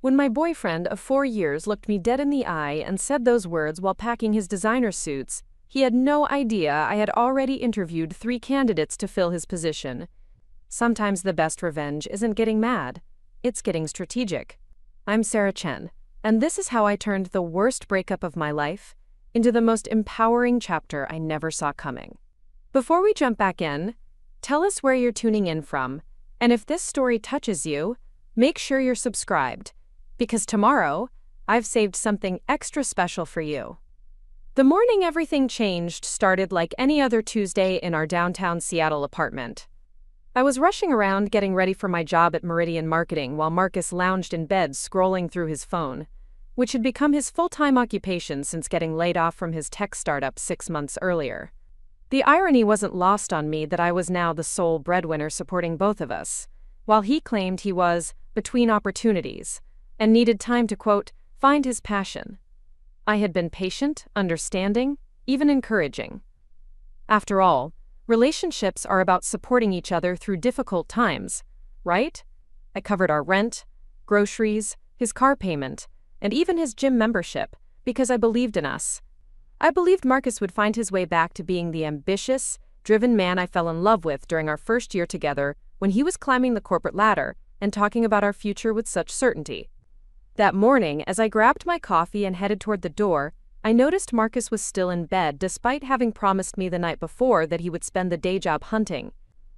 When my boyfriend of 4 years looked me dead in the eye and said those words while packing his designer suits, he had no idea I had already interviewed 3 candidates to fill his position. Sometimes the best revenge isn't getting mad, it's getting strategic. I'm Sarah Chen, and this is how I turned the worst breakup of my life into the most empowering chapter I never saw coming. Before we jump back in, tell us where you're tuning in from, and if this story touches you, make sure you're subscribed, because tomorrow, I've saved something extra special for you. The morning everything changed started like any other Tuesday in our downtown Seattle apartment. I was rushing around getting ready for my job at Meridian Marketing while Marcus lounged in bed scrolling through his phone, which had become his full-time occupation since getting laid off from his tech startup 6 months earlier. The irony wasn't lost on me that I was now the sole breadwinner supporting both of us, while he claimed he was between opportunities and needed time to, quote, find his passion. I had been patient, understanding, even encouraging. After all, relationships are about supporting each other through difficult times, right? I covered our rent, groceries, his car payment, and even his gym membership, because I believed in us. I believed Marcus would find his way back to being the ambitious, driven man I fell in love with during our first year together when he was climbing the corporate ladder and talking about our future with such certainty. That morning, as I grabbed my coffee and headed toward the door, I noticed Marcus was still in bed despite having promised me the night before that he would spend the day job hunting.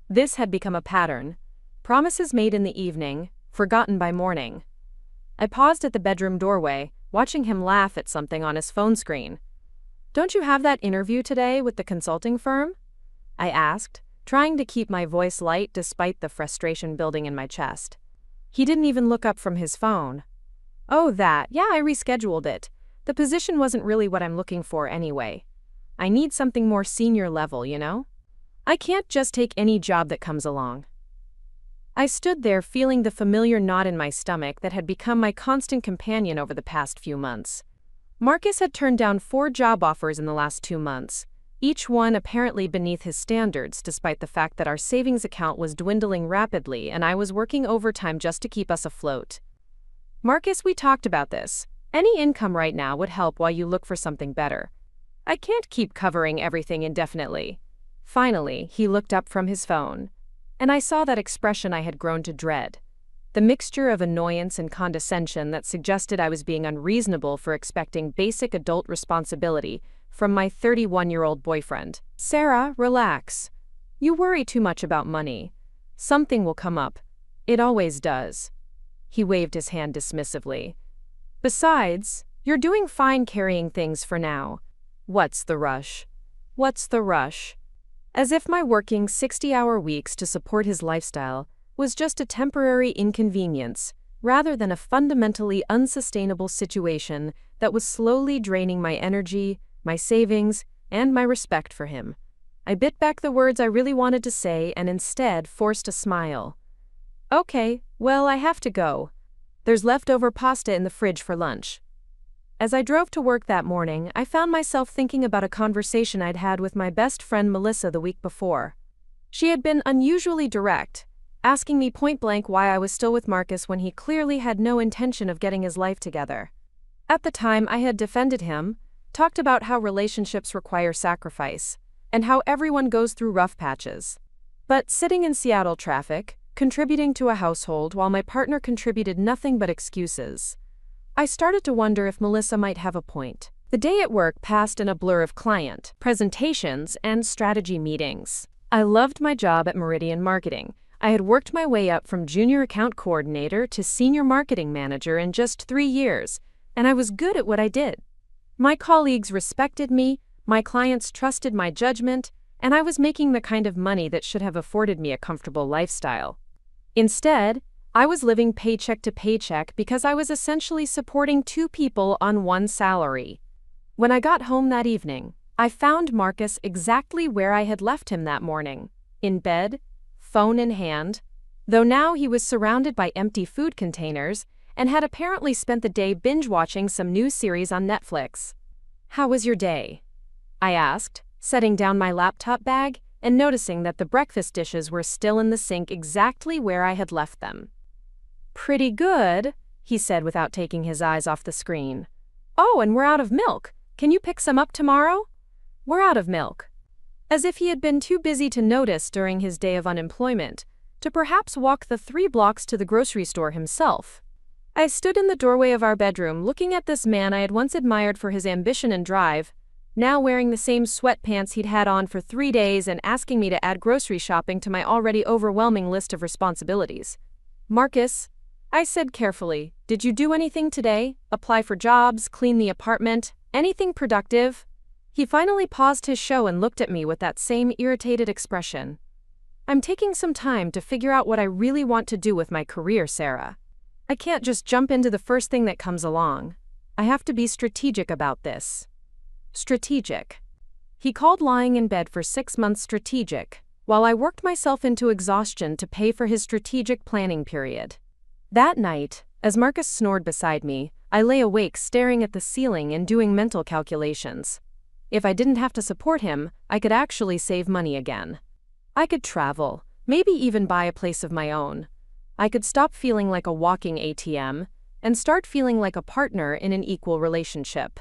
This had become a pattern. Promises made in the evening, forgotten by morning. I paused at the bedroom doorway, watching him laugh at something on his phone screen. "Don't you have that interview today with the consulting firm?" I asked, trying to keep my voice light despite the frustration building in my chest. He didn't even look up from his phone. "Oh, that. Yeah, I rescheduled it. The position wasn't really what I'm looking for anyway. I need something more senior level, you know? I can't just take any job that comes along." I stood there feeling the familiar knot in my stomach that had become my constant companion over the past few months. Marcus had turned down 4 job offers in the last 2 months, each one apparently beneath his standards despite the fact that our savings account was dwindling rapidly and I was working overtime just to keep us afloat. "Marcus, we talked about this. Any income right now would help while you look for something better. I can't keep covering everything indefinitely." Finally, he looked up from his phone, and I saw that expression I had grown to dread. The mixture of annoyance and condescension that suggested I was being unreasonable for expecting basic adult responsibility from my 31-year-old boyfriend. "Sarah, relax. You worry too much about money. Something will come up. It always does." He waved his hand dismissively. "Besides, you're doing fine carrying things for now. What's the rush? What's the rush?" As if my working 60-hour weeks to support his lifestyle was just a temporary inconvenience, rather than a fundamentally unsustainable situation that was slowly draining my energy, my savings, and my respect for him. I bit back the words I really wanted to say and instead forced a smile. "Okay, well, I have to go. There's leftover pasta in the fridge for lunch." As I drove to work that morning, I found myself thinking about a conversation I'd had with my best friend Melissa the week before. She had been unusually direct, asking me point-blank why I was still with Marcus when he clearly had no intention of getting his life together. At the time, I had defended him, talked about how relationships require sacrifice, and how everyone goes through rough patches. But sitting in Seattle traffic, contributing to a household while my partner contributed nothing but excuses, I started to wonder if Melissa might have a point. The day at work passed in a blur of client presentations and strategy meetings. I loved my job at Meridian Marketing. I had worked my way up from junior account coordinator to senior marketing manager in just 3 years, and I was good at what I did. My colleagues respected me, my clients trusted my judgment, and I was making the kind of money that should have afforded me a comfortable lifestyle. Instead, I was living paycheck to paycheck because I was essentially supporting 2 people on 1 salary. When I got home that evening, I found Marcus exactly where I had left him that morning, in bed, phone in hand, though now he was surrounded by empty food containers and had apparently spent the day binge-watching some new series on Netflix. "How was your day?" I asked, setting down my laptop bag and noticing that the breakfast dishes were still in the sink exactly where I had left them. "Pretty good," he said without taking his eyes off the screen. "Oh, and we're out of milk. Can you pick some up tomorrow?" "We're out of milk." As if he had been too busy to notice during his day of unemployment, to perhaps walk the 3 blocks to the grocery store himself. I stood in the doorway of our bedroom looking at this man I had once admired for his ambition and drive, now wearing the same sweatpants he'd had on for 3 days and asking me to add grocery shopping to my already overwhelming list of responsibilities. "Marcus," I said carefully, "did you do anything today? Apply for jobs, clean the apartment, anything productive?" He finally paused his show and looked at me with that same irritated expression. "I'm taking some time to figure out what I really want to do with my career, Sarah. I can't just jump into the first thing that comes along. I have to be strategic about this." Strategic. He called lying in bed for 6 months strategic, while I worked myself into exhaustion to pay for his strategic planning period. That night, as Marcus snored beside me, I lay awake staring at the ceiling and doing mental calculations. If I didn't have to support him, I could actually save money again. I could travel, maybe even buy a place of my own. I could stop feeling like a walking ATM and start feeling like a partner in an equal relationship.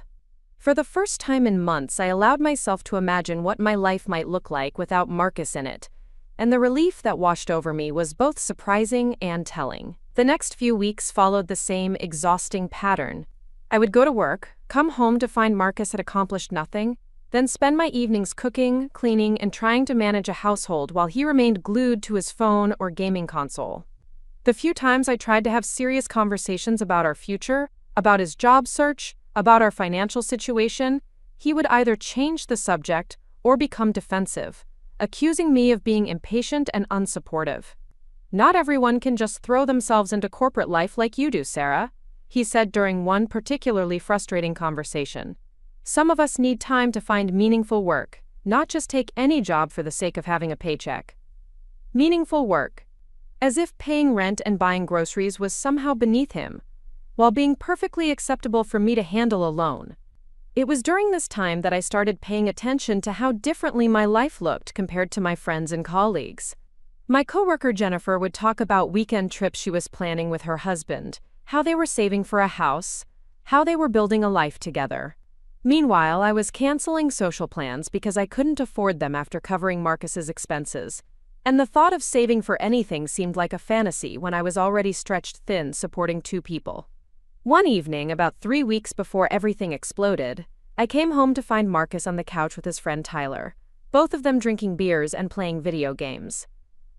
For the first time in months, I allowed myself to imagine what my life might look like without Marcus in it, and the relief that washed over me was both surprising and telling. The next few weeks followed the same exhausting pattern. I would go to work, come home to find Marcus had accomplished nothing, then spend my evenings cooking, cleaning, and trying to manage a household while he remained glued to his phone or gaming console. The few times I tried to have serious conversations about our future, about his job search, about our financial situation, he would either change the subject or become defensive, accusing me of being impatient and unsupportive. "Not everyone can just throw themselves into corporate life like you do, Sarah," he said during one particularly frustrating conversation. "Some of us need time to find meaningful work, not just take any job for the sake of having a paycheck." Meaningful work. As if paying rent and buying groceries was somehow beneath him, while being perfectly acceptable for me to handle alone. It was during this time that I started paying attention to how differently my life looked compared to my friends and colleagues. My coworker Jennifer would talk about weekend trips she was planning with her husband, how they were saving for a house, how they were building a life together. Meanwhile, I was canceling social plans because I couldn't afford them after covering Marcus's expenses, and the thought of saving for anything seemed like a fantasy when I was already stretched thin supporting 2 people. One evening, about 3 weeks before everything exploded, I came home to find Marcus on the couch with his friend Tyler, both of them drinking beers and playing video games.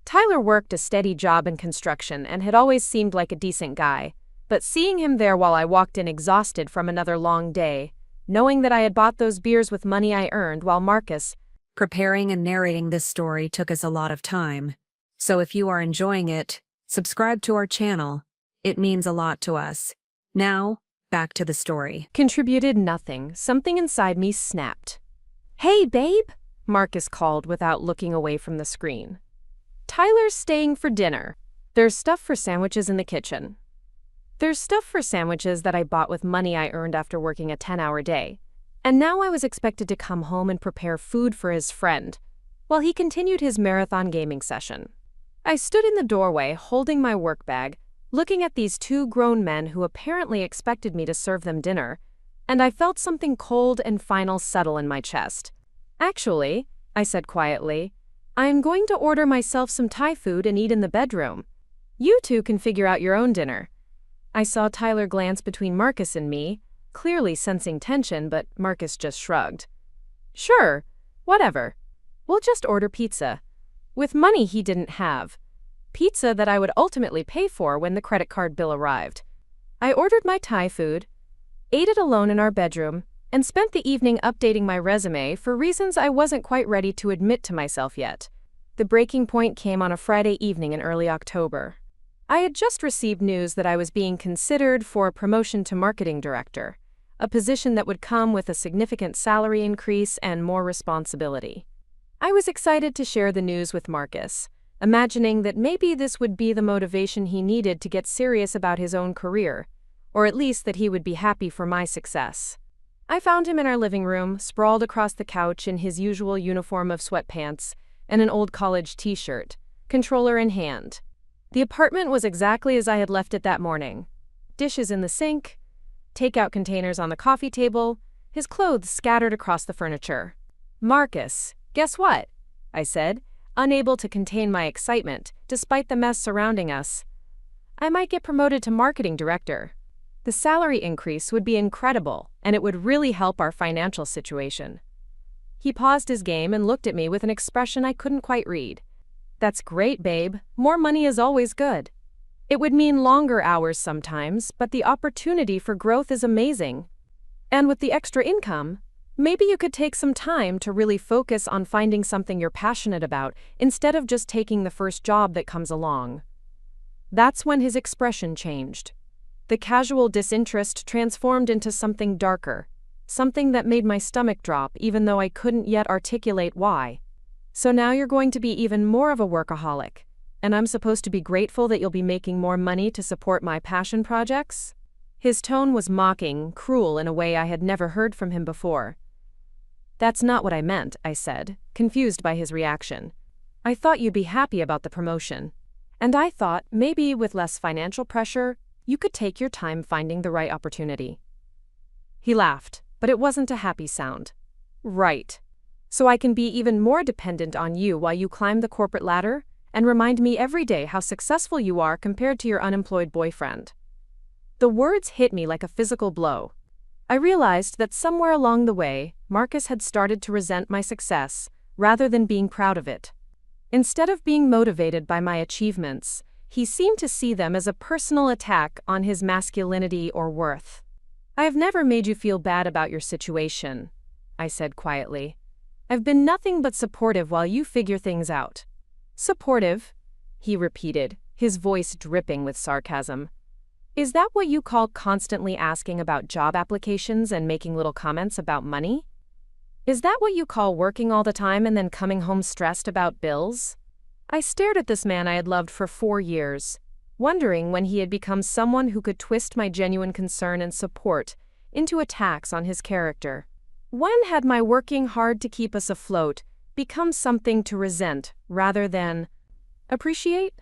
Tyler worked a steady job in construction and had always seemed like a decent guy, but seeing him there while I walked in exhausted from another long day, knowing that I had bought those beers with money I earned while Marcus. Preparing and narrating this story took us a lot of time, so if you are enjoying it, subscribe to our channel. It means a lot to us. Now, back to the story. Contributed nothing. Something inside me snapped. "Hey, babe," Marcus called without looking away from the screen. "Tyler's staying for dinner. There's stuff for sandwiches in the kitchen." There's stuff for sandwiches that I bought with money I earned after working a 10-hour day. And now I was expected to come home and prepare food for his friend, while he continued his marathon gaming session. I stood in the doorway holding my work bag, looking at these 2 grown men who apparently expected me to serve them dinner, and I felt something cold and final settle in my chest. "Actually," I said quietly, "I am going to order myself some Thai food and eat in the bedroom. You 2 can figure out your own dinner." I saw Tyler glance between Marcus and me, clearly sensing tension, but Marcus just shrugged. "Sure, whatever. We'll just order pizza." With money he didn't have. Pizza that I would ultimately pay for when the credit card bill arrived. I ordered my Thai food, ate it alone in our bedroom, and spent the evening updating my resume for reasons I wasn't quite ready to admit to myself yet. The breaking point came on a Friday evening in early October. I had just received news that I was being considered for a promotion to marketing director, a position that would come with a significant salary increase and more responsibility. I was excited to share the news with Marcus, imagining that maybe this would be the motivation he needed to get serious about his own career, or at least that he would be happy for my success. I found him in our living room, sprawled across the couch in his usual uniform of sweatpants and an old college t-shirt, controller in hand. The apartment was exactly as I had left it that morning. dishes in the sink, takeout containers on the coffee table, his clothes scattered across the furniture. "Marcus, guess what?" I said, unable to contain my excitement, despite the mess surrounding us. "I might get promoted to marketing director. The salary increase would be incredible, and it would really help our financial situation." He paused his game and looked at me with an expression I couldn't quite read. "That's great, babe. More money is always good. It would mean longer hours sometimes, but the opportunity for growth is amazing. And with the extra income, maybe you could take some time to really focus on finding something you're passionate about instead of just taking the first job that comes along." That's when his expression changed. The casual disinterest transformed into something darker, something that made my stomach drop even though I couldn't yet articulate why. "So now you're going to be even more of a workaholic, and I'm supposed to be grateful that you'll be making more money to support my passion projects?" His tone was mocking, cruel in a way I had never heard from him before. "That's not what I meant," I said, confused by his reaction. "I thought you'd be happy about the promotion. And I thought maybe with less financial pressure, you could take your time finding the right opportunity." He laughed, but it wasn't a happy sound. "Right. So I can be even more dependent on you while you climb the corporate ladder, and remind me every day how successful you are compared to your unemployed boyfriend." The words hit me like a physical blow. I realized that somewhere along the way, Marcus had started to resent my success, rather than being proud of it. Instead of being motivated by my achievements, he seemed to see them as a personal attack on his masculinity or worth. "I have never made you feel bad about your situation," I said quietly. "I've been nothing but supportive while you figure things out." "Supportive?" he repeated, his voice dripping with sarcasm. "Is that what you call constantly asking about job applications and making little comments about money? Is that what you call working all the time and then coming home stressed about bills?" I stared at this man I had loved for 4 years, wondering when he had become someone who could twist my genuine concern and support into attacks on his character. When had my working hard to keep us afloat become something to resent rather than appreciate?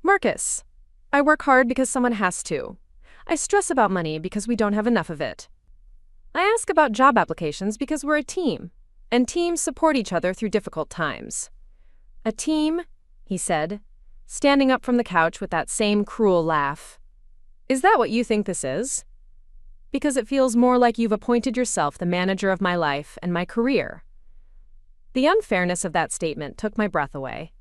"Marcus, I work hard because someone has to. I stress about money because we don't have enough of it. I ask about job applications because we're a team, and teams support each other through difficult times." "A team?" he said, standing up from the couch with that same cruel laugh. "Is that what you think this is? Because it feels more like you've appointed yourself the manager of my life and my career." The unfairness of that statement took my breath away.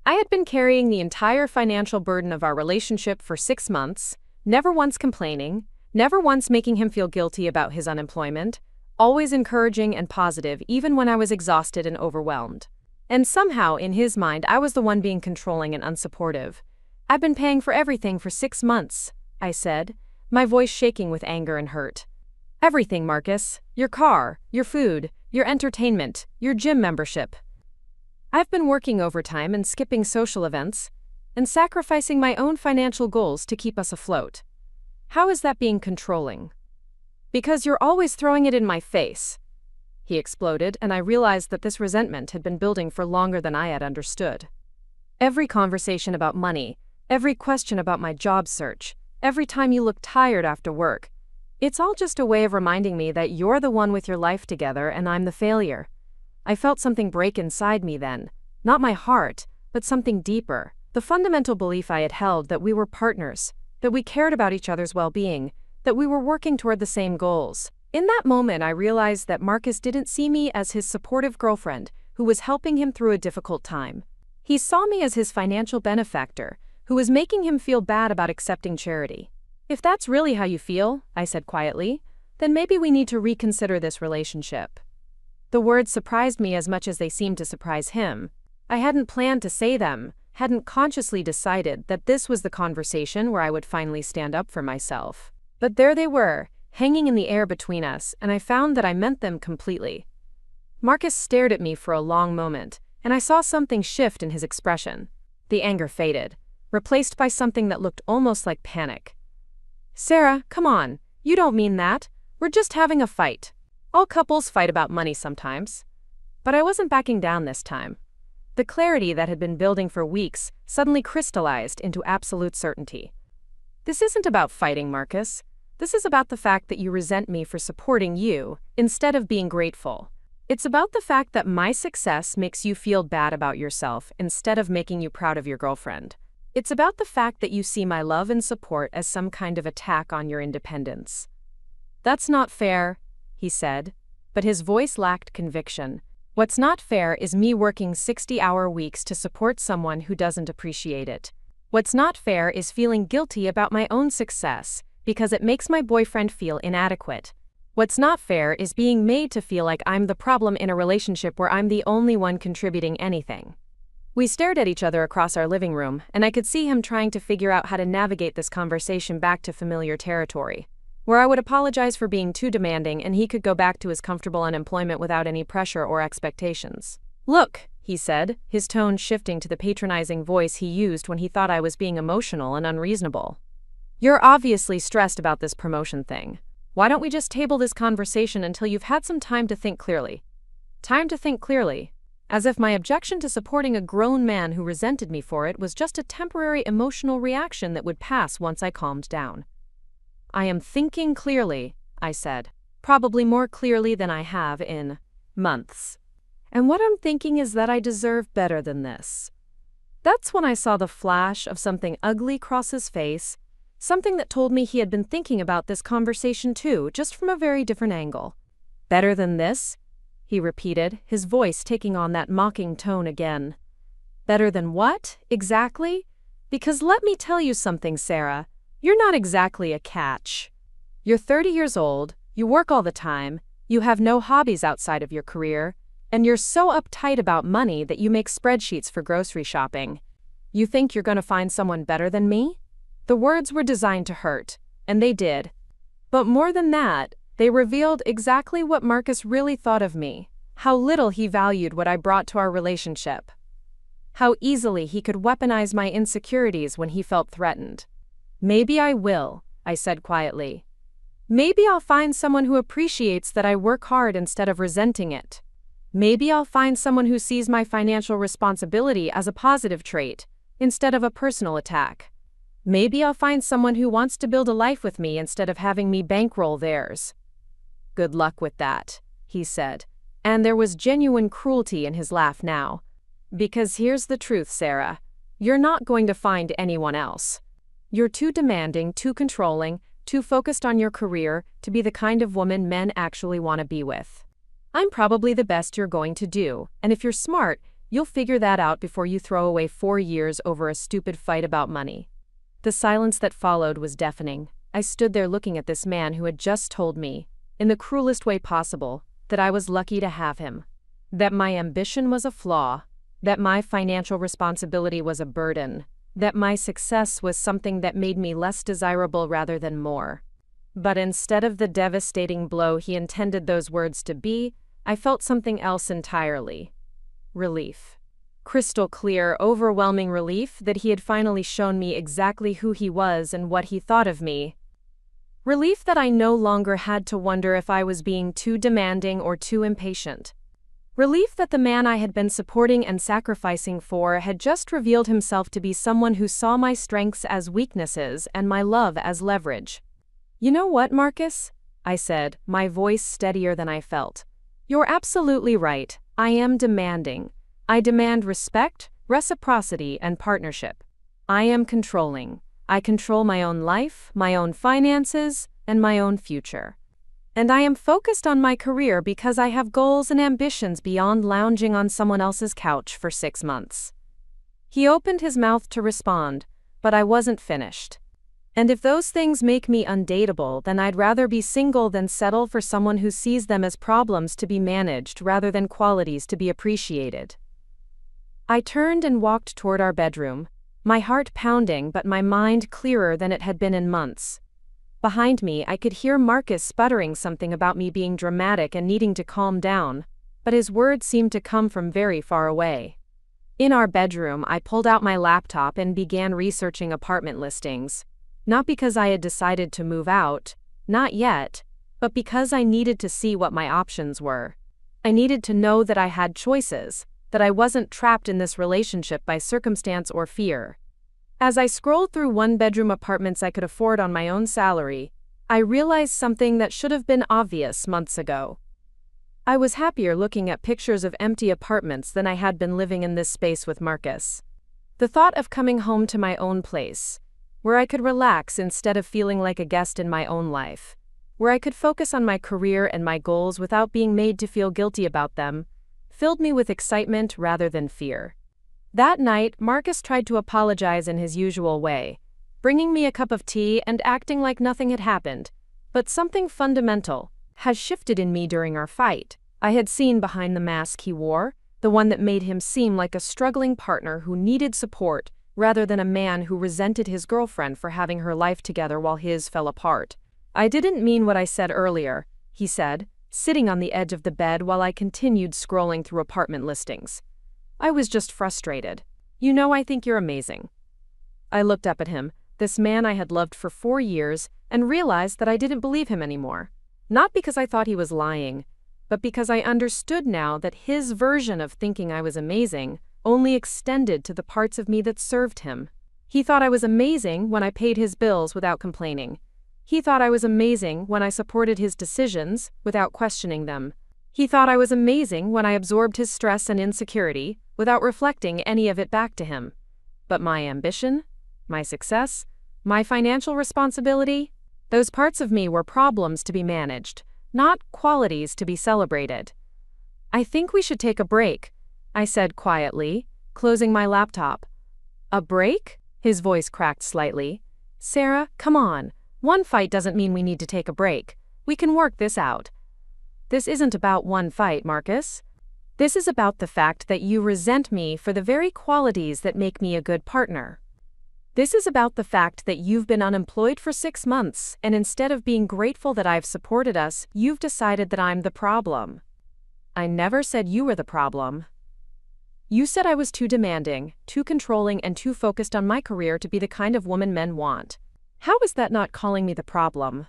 I had been carrying the entire financial burden of our relationship for 6 months, never once complaining, never once making him feel guilty about his unemployment, always encouraging and positive even when I was exhausted and overwhelmed. And somehow, in his mind, I was the one being controlling and unsupportive. "I've been paying for everything for 6 months, I said, my voice shaking with anger and hurt. "Everything, Marcus. Your car, your food, your entertainment, your gym membership. I've been working overtime and skipping social events, and sacrificing my own financial goals to keep us afloat. How is that being controlling?" "Because you're always throwing it in my face," he exploded, and I realized that this resentment had been building for longer than I had understood. Every conversation about money, every question about my job search, every time you look tired after work, it's all just a way of reminding me that you're the one with your life together and I'm the failure. I felt something break inside me then, not my heart, but something deeper, the fundamental belief I had held that we were partners, that we cared about each other's well-being, that we were working toward the same goals. In that moment, I realized that Marcus didn't see me as his supportive girlfriend who was helping him through a difficult time. He saw me as his financial benefactor, who was making him feel bad about accepting charity. "If that's really how you feel," I said quietly, "then maybe we need to reconsider this relationship." The words surprised me as much as they seemed to surprise him. I hadn't planned to say them, hadn't consciously decided that this was the conversation where I would finally stand up for myself. But there they were, hanging in the air between us, and I found that I meant them completely. Marcus stared at me for a long moment, and I saw something shift in his expression. The anger faded, replaced by something that looked almost like panic. "Sarah, come on, you don't mean that. We're just having a fight. All couples fight about money sometimes." But I wasn't backing down this time. The clarity that had been building for weeks suddenly crystallized into absolute certainty. This isn't about fighting, Marcus. This is about the fact that you resent me for supporting you, instead of being grateful. It's about the fact that my success makes you feel bad about yourself, instead of making you proud of your girlfriend. It's about the fact that you see my love and support as some kind of attack on your independence. That's not fair, he said, but his voice lacked conviction. What's not fair is me working 60-hour weeks to support someone who doesn't appreciate it. What's not fair is feeling guilty about my own success, because it makes my boyfriend feel inadequate. What's not fair is being made to feel like I'm the problem in a relationship where I'm the only one contributing anything. We stared at each other across our living room, and I could see him trying to figure out how to navigate this conversation back to familiar territory, where I would apologize for being too demanding and he could go back to his comfortable unemployment without any pressure or expectations. "Look," he said, his tone shifting to the patronizing voice he used when he thought I was being emotional and unreasonable. "You're obviously stressed about this promotion thing. Why don't we just table this conversation until you've had some time to think clearly?" Time to think clearly. As if my objection to supporting a grown man who resented me for it was just a temporary emotional reaction that would pass once I calmed down. "I am thinking clearly," I said, "probably more clearly than I have in months. And what I'm thinking is that I deserve better than this." That's when I saw the flash of something ugly cross his face, something that told me he had been thinking about this conversation too, just from a very different angle. "Better than this?" he repeated, his voice taking on that mocking tone again. "Better than what, exactly? Because let me tell you something, Sarah. You're not exactly a catch. You're 30 years old, you work all the time, you have no hobbies outside of your career, and you're so uptight about money that you make spreadsheets for grocery shopping. You think you're going to find someone better than me?" The words were designed to hurt, and they did. But more than that, they revealed exactly what Marcus really thought of me, how little he valued what I brought to our relationship, how easily he could weaponize my insecurities when he felt threatened. "Maybe I will," I said quietly. "Maybe I'll find someone who appreciates that I work hard instead of resenting it. Maybe I'll find someone who sees my financial responsibility as a positive trait, instead of a personal attack. Maybe I'll find someone who wants to build a life with me instead of having me bankroll theirs." "Good luck with that," he said, and there was genuine cruelty in his laugh now. "Because here's the truth, Sarah. You're not going to find anyone else. You're too demanding, too controlling, too focused on your career to be the kind of woman men actually want to be with. I'm probably the best you're going to do, and if you're smart, you'll figure that out before you throw away 4 years over a stupid fight about money." The silence that followed was deafening. I stood there looking at this man who had just told me, in the cruelest way possible, that I was lucky to have him, that my ambition was a flaw, that my financial responsibility was a burden, that my success was something that made me less desirable rather than more. But instead of the devastating blow he intended those words to be, I felt something else entirely. Relief. Crystal clear, overwhelming relief that he had finally shown me exactly who he was and what he thought of me. Relief that I no longer had to wonder if I was being too demanding or too impatient. Relief that the man I had been supporting and sacrificing for had just revealed himself to be someone who saw my strengths as weaknesses and my love as leverage. "You know what, Marcus?" I said, my voice steadier than I felt. "You're absolutely right. I am demanding. I demand respect, reciprocity, and partnership. I am controlling. I control my own life, my own finances, and my own future. And I am focused on my career because I have goals and ambitions beyond lounging on someone else's couch for 6 months." He opened his mouth to respond, but I wasn't finished. "And if those things make me undateable, then I'd rather be single than settle for someone who sees them as problems to be managed rather than qualities to be appreciated." I turned and walked toward our bedroom, my heart pounding but my mind clearer than it had been in months. Behind me, I could hear Marcus sputtering something about me being dramatic and needing to calm down, but his words seemed to come from very far away. In our bedroom, I pulled out my laptop and began researching apartment listings. Not because I had decided to move out, not yet, but because I needed to see what my options were. I needed to know that I had choices, that I wasn't trapped in this relationship by circumstance or fear. As I scrolled through one-bedroom apartments I could afford on my own salary, I realized something that should have been obvious months ago. I was happier looking at pictures of empty apartments than I had been living in this space with Marcus. The thought of coming home to my own place, where I could relax instead of feeling like a guest in my own life, where I could focus on my career and my goals without being made to feel guilty about them, filled me with excitement rather than fear. That night, Marcus tried to apologize in his usual way, bringing me a cup of tea and acting like nothing had happened. But something fundamental has shifted in me during our fight. I had seen behind the mask he wore, the one that made him seem like a struggling partner who needed support rather than a man who resented his girlfriend for having her life together while his fell apart. "I didn't mean what I said earlier," he said, sitting on the edge of the bed while I continued scrolling through apartment listings. "I was just frustrated. You know, I think you're amazing." I looked up at him, this man I had loved for 4 years, and realized that I didn't believe him anymore. Not because I thought he was lying, but because I understood now that his version of thinking I was amazing only extended to the parts of me that served him. He thought I was amazing when I paid his bills without complaining. He thought I was amazing when I supported his decisions without questioning them. He thought I was amazing when I absorbed his stress and insecurity without reflecting any of it back to him. But my ambition, my success, my financial responsibility, those parts of me were problems to be managed, not qualities to be celebrated. "I think we should take a break," I said quietly, closing my laptop. "A break?" His voice cracked slightly. "Sarah, come on. One fight doesn't mean we need to take a break. We can work this out." "This isn't about one fight, Marcus. This is about the fact that you resent me for the very qualities that make me a good partner. This is about the fact that you've been unemployed for 6 months, and instead of being grateful that I've supported us, you've decided that I'm the problem." "I never said you were the problem. You said I was too demanding, too controlling, and too focused on my career to be the kind of woman men want. How is that not calling me the problem?"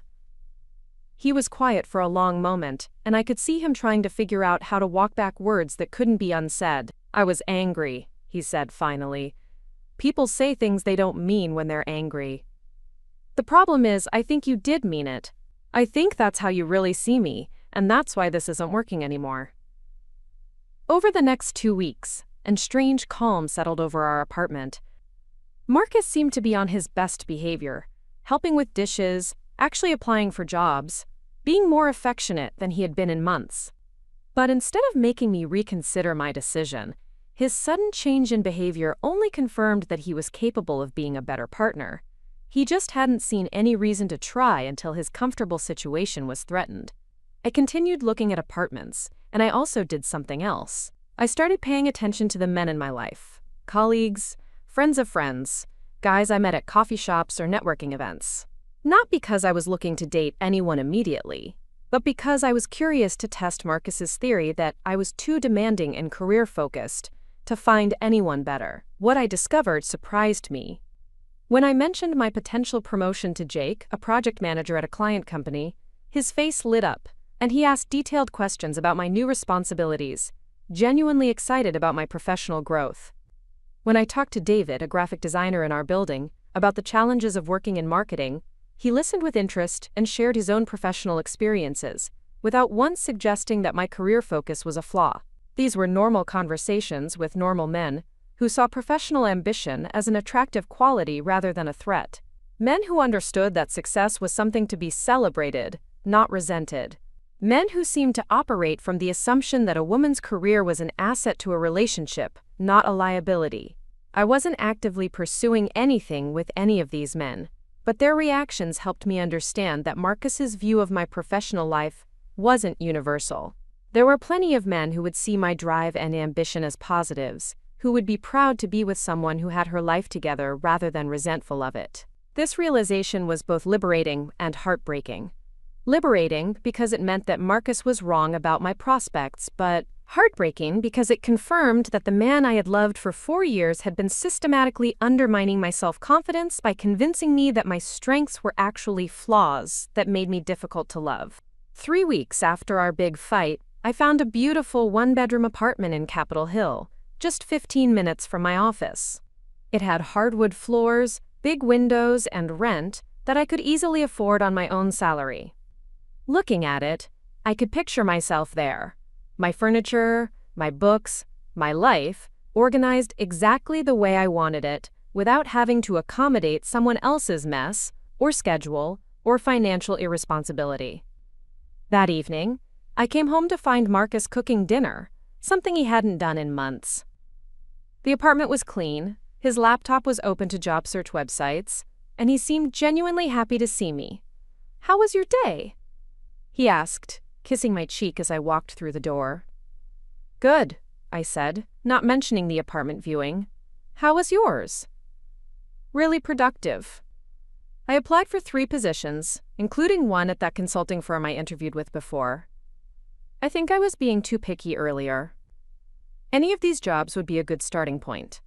He was quiet for a long moment, and I could see him trying to figure out how to walk back words that couldn't be unsaid. "I was angry," he said finally. "People say things they don't mean when they're angry. The problem is, I think you did mean it. I think that's how you really see me, and that's why this isn't working anymore." Over the next 2 weeks, and strange calm settled over our apartment. Marcus seemed to be on his best behavior, helping with dishes, actually applying for jobs, being more affectionate than he had been in months. But instead of making me reconsider my decision, his sudden change in behavior only confirmed that he was capable of being a better partner. He just hadn't seen any reason to try until his comfortable situation was threatened. I continued looking at apartments, and I also did something else. I started paying attention to the men in my life, colleagues, friends of friends, guys I met at coffee shops or networking events. Not because I was looking to date anyone immediately, but because I was curious to test Marcus's theory that I was too demanding and career-focused to find anyone better. What I discovered surprised me. When I mentioned my potential promotion to Jake, a project manager at a client company, his face lit up, and he asked detailed questions about my new responsibilities, genuinely excited about my professional growth. When I talked to David, a graphic designer in our building, about the challenges of working in marketing, he listened with interest and shared his own professional experiences, without once suggesting that my career focus was a flaw. These were normal conversations with normal men, who saw professional ambition as an attractive quality rather than a threat. Men who understood that success was something to be celebrated, not resented. Men who seemed to operate from the assumption that a woman's career was an asset to a relationship, not a liability. I wasn't actively pursuing anything with any of these men, but their reactions helped me understand that Marcus's view of my professional life wasn't universal. There were plenty of men who would see my drive and ambition as positives, who would be proud to be with someone who had her life together rather than resentful of it. This realization was both liberating and heartbreaking. Liberating because it meant that Marcus was wrong about my prospects, but heartbreaking because it confirmed that the man I had loved for 4 years had been systematically undermining my self-confidence by convincing me that my strengths were actually flaws that made me difficult to love. 3 weeks after our big fight, I found a beautiful one-bedroom apartment in Capitol Hill, just 15 minutes from my office. It had hardwood floors, big windows, and rent that I could easily afford on my own salary. Looking at it, I could picture myself there. My furniture, my books, my life, organized exactly the way I wanted it, without having to accommodate someone else's mess, or schedule, or financial irresponsibility. That evening, I came home to find Marcus cooking dinner, something he hadn't done in months. The apartment was clean, his laptop was open to job search websites, and he seemed genuinely happy to see me. "How was your day?" he asked, kissing my cheek as I walked through the door. "Good," I said, not mentioning the apartment viewing. "How was yours?" "Really productive." I applied for 3 positions, including one at that consulting firm I interviewed with before. I think I was being too picky earlier. Any of these jobs would be a good starting point.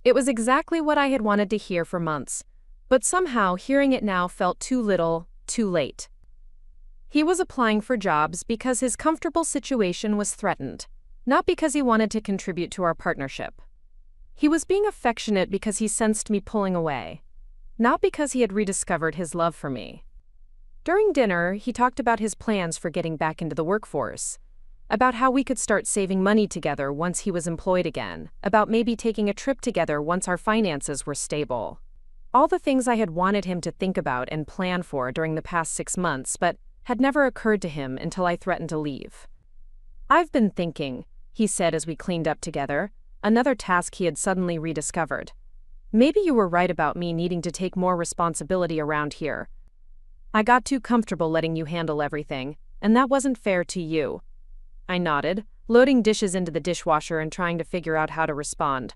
It was exactly what I had wanted to hear for months, but somehow hearing it now felt too little, too late. He was applying for jobs because his comfortable situation was threatened, not because he wanted to contribute to our partnership. He was being affectionate because he sensed me pulling away, not because he had rediscovered his love for me. During dinner, he talked about his plans for getting back into the workforce, about how we could start saving money together once he was employed again, about maybe taking a trip together once our finances were stable. All the things I had wanted him to think about and plan for during the past 6 months, but had never occurred to him until I threatened to leave. "I've been thinking," he said as we cleaned up together, another task he had suddenly rediscovered. "Maybe you were right about me needing to take more responsibility around here. I got too comfortable letting you handle everything, and that wasn't fair to you." I nodded, loading dishes into the dishwasher and trying to figure out how to respond.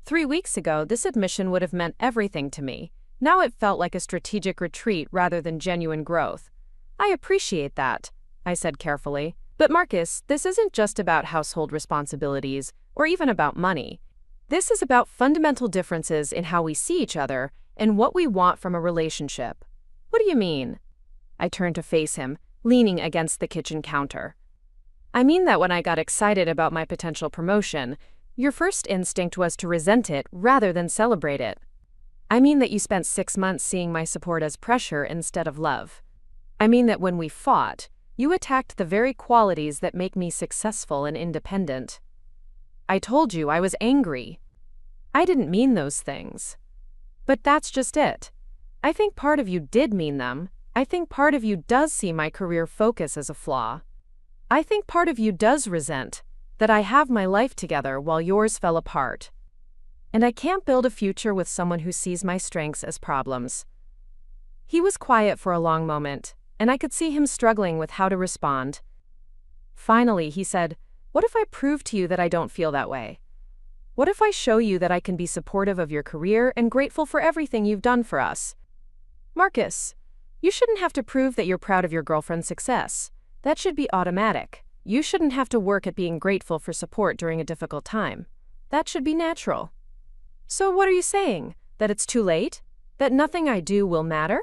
3 weeks ago, this admission would have meant everything to me. Now it felt like a strategic retreat rather than genuine growth. "I appreciate that," I said carefully. "But Marcus, this isn't just about household responsibilities, or even about money. This is about fundamental differences in how we see each other and what we want from a relationship." "What do you mean?" I turned to face him, leaning against the kitchen counter. "I mean that when I got excited about my potential promotion, your first instinct was to resent it rather than celebrate it. I mean that you spent 6 months seeing my support as pressure instead of love. I mean that when we fought, you attacked the very qualities that make me successful and independent. I told you I was angry. I didn't mean those things. But that's just it. I think part of you did mean them. I think part of you does see my career focus as a flaw. I think part of you does resent that I have my life together while yours fell apart. And I can't build a future with someone who sees my strengths as problems." He was quiet for a long moment, and I could see him struggling with how to respond. Finally, he said, "What if I prove to you that I don't feel that way? What if I show you that I can be supportive of your career and grateful for everything you've done for us?" "Marcus, you shouldn't have to prove that you're proud of your girlfriend's success. That should be automatic. You shouldn't have to work at being grateful for support during a difficult time. That should be natural." "So what are you saying? That it's too late? That nothing I do will matter?"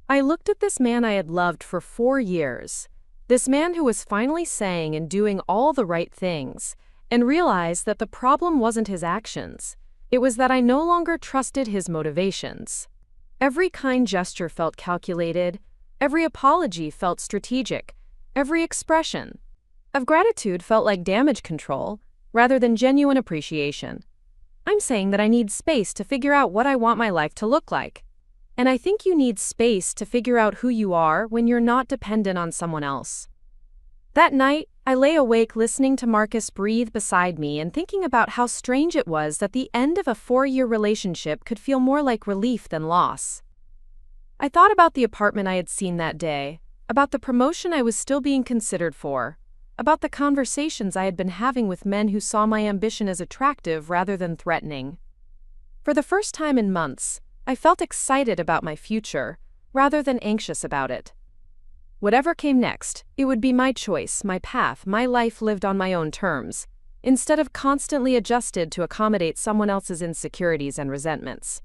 I looked at this man I had loved for 4 years, this man who was finally saying and doing all the right things, and realized that the problem wasn't his actions. It was that I no longer trusted his motivations. Every kind gesture felt calculated, every apology felt strategic, every expression of gratitude felt like damage control rather than genuine appreciation. I'm saying that I need space to figure out what I want my life to look like. And I think you need space to figure out who you are when you're not dependent on someone else. That night, I lay awake listening to Marcus breathe beside me and thinking about how strange it was that the end of a 4-year relationship could feel more like relief than loss. I thought about the apartment I had seen that day, about the promotion I was still being considered for, about the conversations I had been having with men who saw my ambition as attractive rather than threatening. For the first time in months, I felt excited about my future, rather than anxious about it. Whatever came next, it would be my choice, my path, my life lived on my own terms, instead of constantly adjusted to accommodate someone else's insecurities and resentments.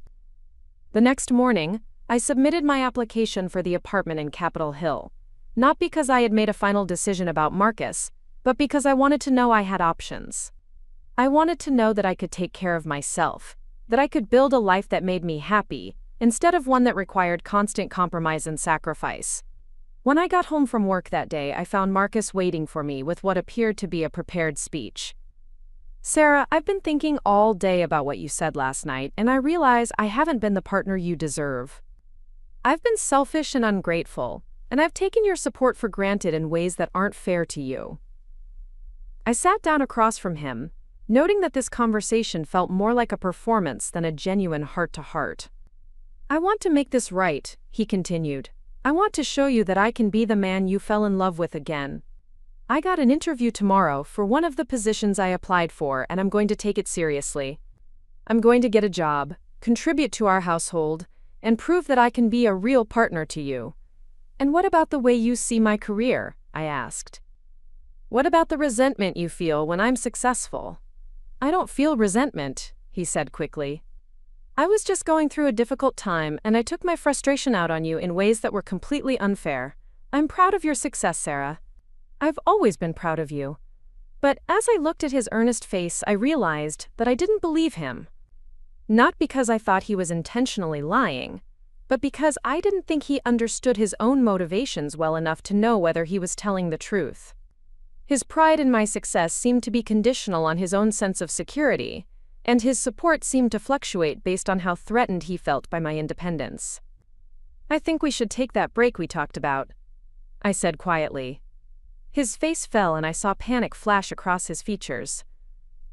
The next morning, I submitted my application for the apartment in Capitol Hill, not because I had made a final decision about Marcus, but because I wanted to know I had options. I wanted to know that I could take care of myself, that I could build a life that made me happy, instead of one that required constant compromise and sacrifice. When I got home from work that day, I found Marcus waiting for me with what appeared to be a prepared speech. "Sarah, I've been thinking all day about what you said last night, and I realize I haven't been the partner you deserve. I've been selfish and ungrateful, and I've taken your support for granted in ways that aren't fair to you." I sat down across from him, noting that this conversation felt more like a performance than a genuine heart-to-heart. "I want to make this right," he continued. "I want to show you that I can be the man you fell in love with again. I got an interview tomorrow for one of the positions I applied for, and I'm going to take it seriously. I'm going to get a job, contribute to our household, and prove that I can be a real partner to you." "And what about the way you see my career?" I asked. "What about the resentment you feel when I'm successful?" "I don't feel resentment," he said quickly. "I was just going through a difficult time, and I took my frustration out on you in ways that were completely unfair. I'm proud of your success, Sarah. I've always been proud of you." But as I looked at his earnest face, I realized that I didn't believe him. Not because I thought he was intentionally lying, but because I didn't think he understood his own motivations well enough to know whether he was telling the truth. His pride in my success seemed to be conditional on his own sense of security, and his support seemed to fluctuate based on how threatened he felt by my independence. "I think we should take that break we talked about," I said quietly. His face fell and I saw panic flash across his features.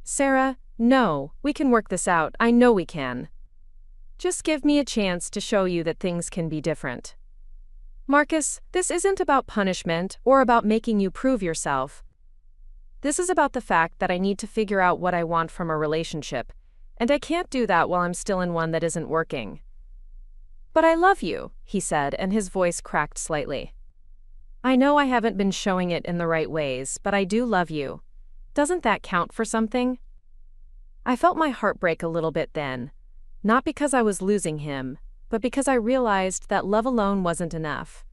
"Sarah, no, we can work this out, I know we can. Just give me a chance to show you that things can be different. Marcus, this isn't about punishment or about making you prove yourself. This is about the fact that I need to figure out what I want from a relationship, and I can't do that while I'm still in one that isn't working." "But I love you," he said, and his voice cracked slightly. "I know I haven't been showing it in the right ways, but I do love you. Doesn't that count for something?" I felt my heart break a little bit then, not because I was losing him, but because I realized that love alone wasn't enough.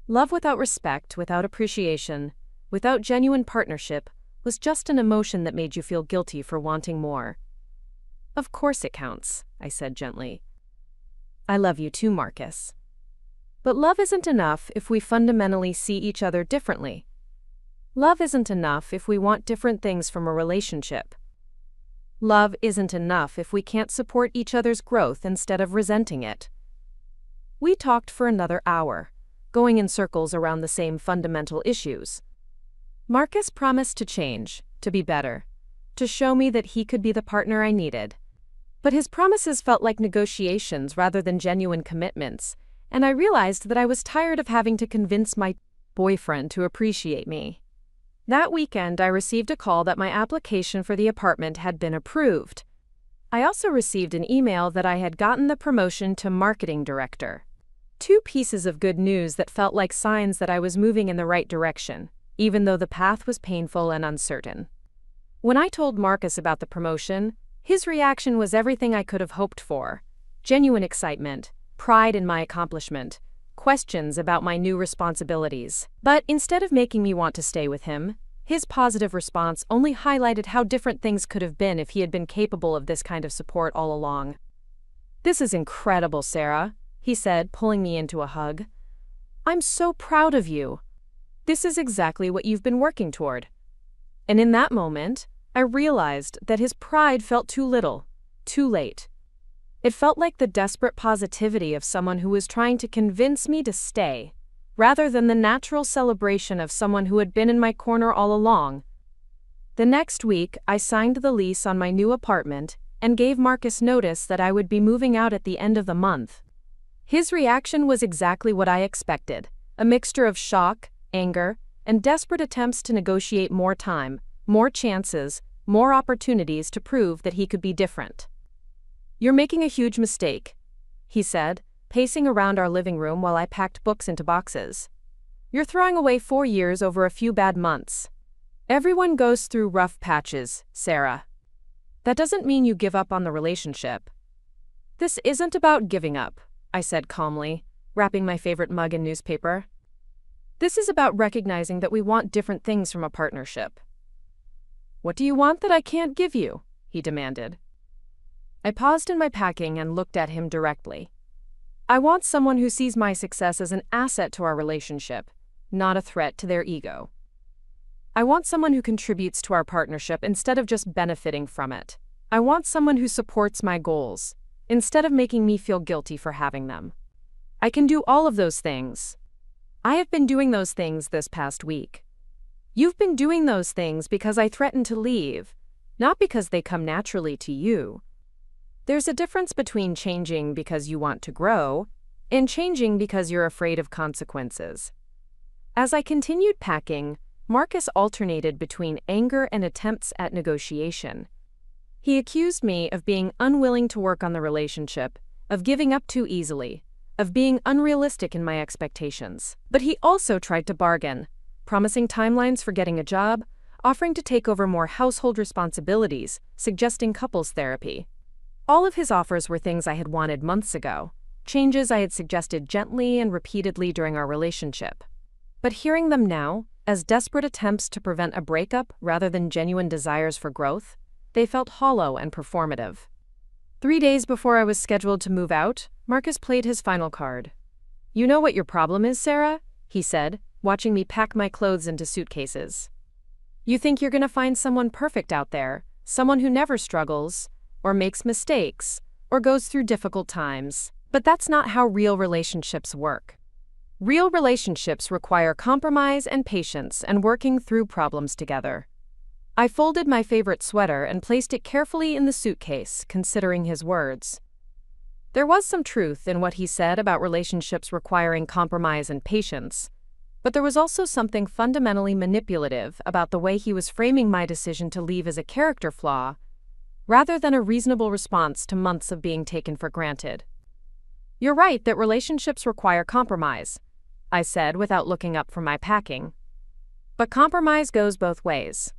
Love without respect, without appreciation, without genuine partnership, was just an emotion that made you feel guilty for wanting more. "Of course it counts," I said gently. "I love you too, Marcus. But love isn't enough if we fundamentally see each other differently. Love isn't enough if we want different things from a relationship. Love isn't enough if we can't support each other's growth instead of resenting it." We talked for another hour, going in circles around the same fundamental issues. Marcus promised to change, to be better, to show me that he could be the partner I needed. But his promises felt like negotiations rather than genuine commitments, and I realized that I was tired of having to convince my boyfriend to appreciate me. That weekend, I received a call that my application for the apartment had been approved. I also received an email that I had gotten the promotion to marketing director. Two pieces of good news that felt like signs that I was moving in the right direction, even though the path was painful and uncertain. When I told Marcus about the promotion, his reaction was everything I could have hoped for: genuine excitement, pride in my accomplishment, questions about my new responsibilities. But instead of making me want to stay with him, his positive response only highlighted how different things could have been if he had been capable of this kind of support all along. "This is incredible, Sarah," he said, pulling me into a hug. "I'm so proud of you. This is exactly what you've been working toward." And in that moment, I realized that his pride felt too little, too late. It felt like the desperate positivity of someone who was trying to convince me to stay, rather than the natural celebration of someone who had been in my corner all along. The next week, I signed the lease on my new apartment and gave Marcus notice that I would be moving out at the end of the month. His reaction was exactly what I expected: a mixture of shock, anger, and desperate attempts to negotiate more time, more chances, more opportunities to prove that he could be different. "You're making a huge mistake," he said, pacing around our living room while I packed books into boxes. "You're throwing away 4 years over a few bad months. Everyone goes through rough patches, Sarah. That doesn't mean you give up on the relationship." "This isn't about giving up," I said calmly, wrapping my favorite mug in newspaper. "This is about recognizing that we want different things from a partnership." "What do you want that I can't give you?" he demanded. I paused in my packing and looked at him directly. I want someone who sees my success as an asset to our relationship, not a threat to their ego. I want someone who contributes to our partnership instead of just benefiting from it. I want someone who supports my goals, instead of making me feel guilty for having them. I can do all of those things. I have been doing those things this past week. You've been doing those things because I threatened to leave, not because they come naturally to you. There's a difference between changing because you want to grow and changing because you're afraid of consequences. As I continued packing, Marcus alternated between anger and attempts at negotiation. He accused me of being unwilling to work on the relationship, of giving up too easily, of being unrealistic in my expectations. But he also tried to bargain, promising timelines for getting a job, offering to take over more household responsibilities, suggesting couples therapy. All of his offers were things I had wanted months ago, changes I had suggested gently and repeatedly during our relationship. But hearing them now, as desperate attempts to prevent a breakup rather than genuine desires for growth, they felt hollow and performative. 3 days before I was scheduled to move out, Marcus played his final card. "You know what your problem is, Sarah?" he said, watching me pack my clothes into suitcases. "You think you're going to find someone perfect out there, someone who never struggles, or makes mistakes, or goes through difficult times. But that's not how real relationships work. Real relationships require compromise and patience and working through problems together." I folded my favorite sweater and placed it carefully in the suitcase, considering his words. There was some truth in what he said about relationships requiring compromise and patience, but there was also something fundamentally manipulative about the way he was framing my decision to leave as a character flaw, rather than a reasonable response to months of being taken for granted. "You're right that relationships require compromise," I said without looking up from my packing. "But compromise goes both ways.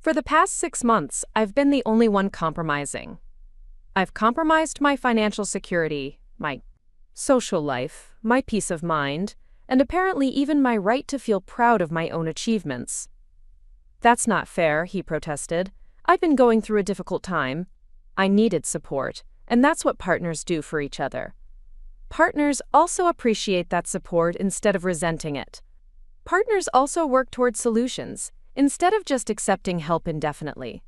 For the past 6 months, I've been the only one compromising. I've compromised my financial security, my social life, my peace of mind, and apparently even my right to feel proud of my own achievements." "That's not fair," he protested. "I've been going through a difficult time. I needed support, and that's what partners do for each other. Partners also appreciate that support instead of resenting it. Partners also work towards solutions, instead of just accepting help indefinitely.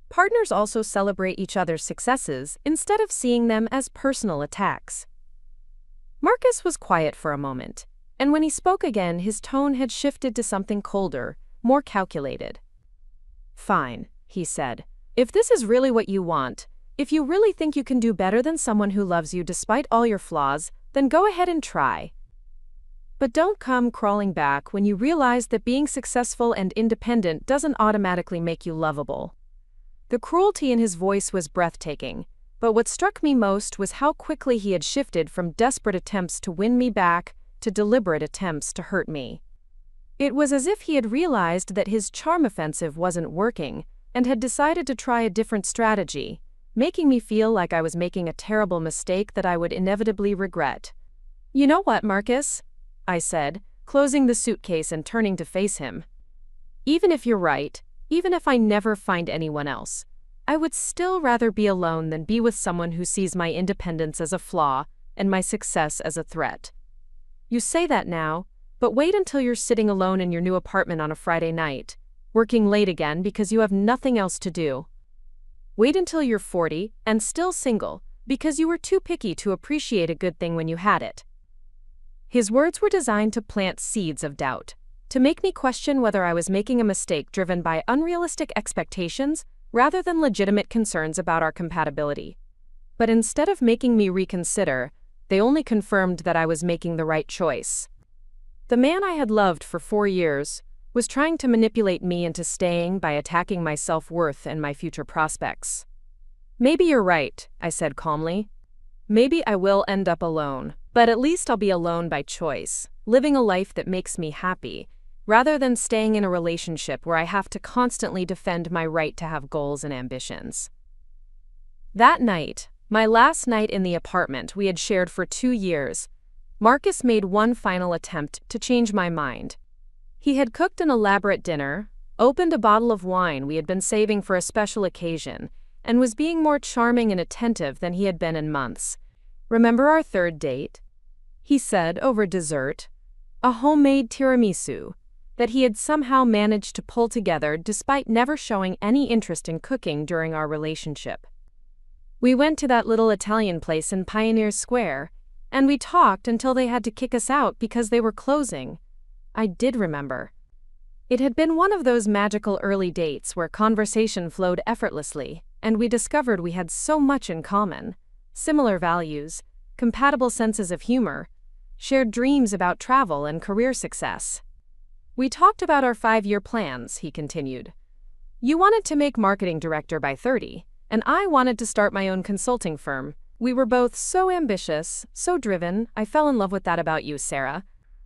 Partners also celebrate each other's successes instead of seeing them as personal attacks." Marcus was quiet for a moment, and when he spoke again, his tone had shifted to something colder, more calculated. "Fine," he said. "If this is really what you want, if you really think you can do better than someone who loves you despite all your flaws, then go ahead and try. But don't come crawling back when you realize that being successful and independent doesn't automatically make you lovable." The cruelty in his voice was breathtaking, but what struck me most was how quickly he had shifted from desperate attempts to win me back to deliberate attempts to hurt me. It was as if he had realized that his charm offensive wasn't working and had decided to try a different strategy, making me feel like I was making a terrible mistake that I would inevitably regret. "You know what, Marcus?" I said, closing the suitcase and turning to face him. "Even if you're right, even if I never find anyone else, I would still rather be alone than be with someone who sees my independence as a flaw and my success as a threat. You say that now, but wait until you're sitting alone in your new apartment on a Friday night, working late again because you have nothing else to do. Wait until you're 40 and still single because you were too picky to appreciate a good thing when you had it." His words were designed to plant seeds of doubt, to make me question whether I was making a mistake driven by unrealistic expectations rather than legitimate concerns about our compatibility. But instead of making me reconsider, they only confirmed that I was making the right choice. The man I had loved for 4 years was trying to manipulate me into staying by attacking my self-worth and my future prospects. "Maybe you're right," I said calmly. "Maybe I will end up alone, but at least I'll be alone by choice, living a life that makes me happy, rather than staying in a relationship where I have to constantly defend my right to have goals and ambitions." That night, my last night in the apartment we had shared for 2 years, Marcus made one final attempt to change my mind. He had cooked an elaborate dinner, opened a bottle of wine we had been saving for a special occasion, and was being more charming and attentive than he had been in months. "Remember our third date?" he said over dessert, a homemade tiramisu, that he had somehow managed to pull together despite never showing any interest in cooking during our relationship. "We went to that little Italian place in Pioneer Square, and we talked until they had to kick us out because they were closing." I did remember. It had been one of those magical early dates where conversation flowed effortlessly, and we discovered we had so much in common: similar values, compatible senses of humor, shared dreams about travel and career success. "We talked about our 5-year plans," he continued. "You wanted to make marketing director by 30, and I wanted to start my own consulting firm. We were both so ambitious, so driven. I fell in love with that about you, Sarah.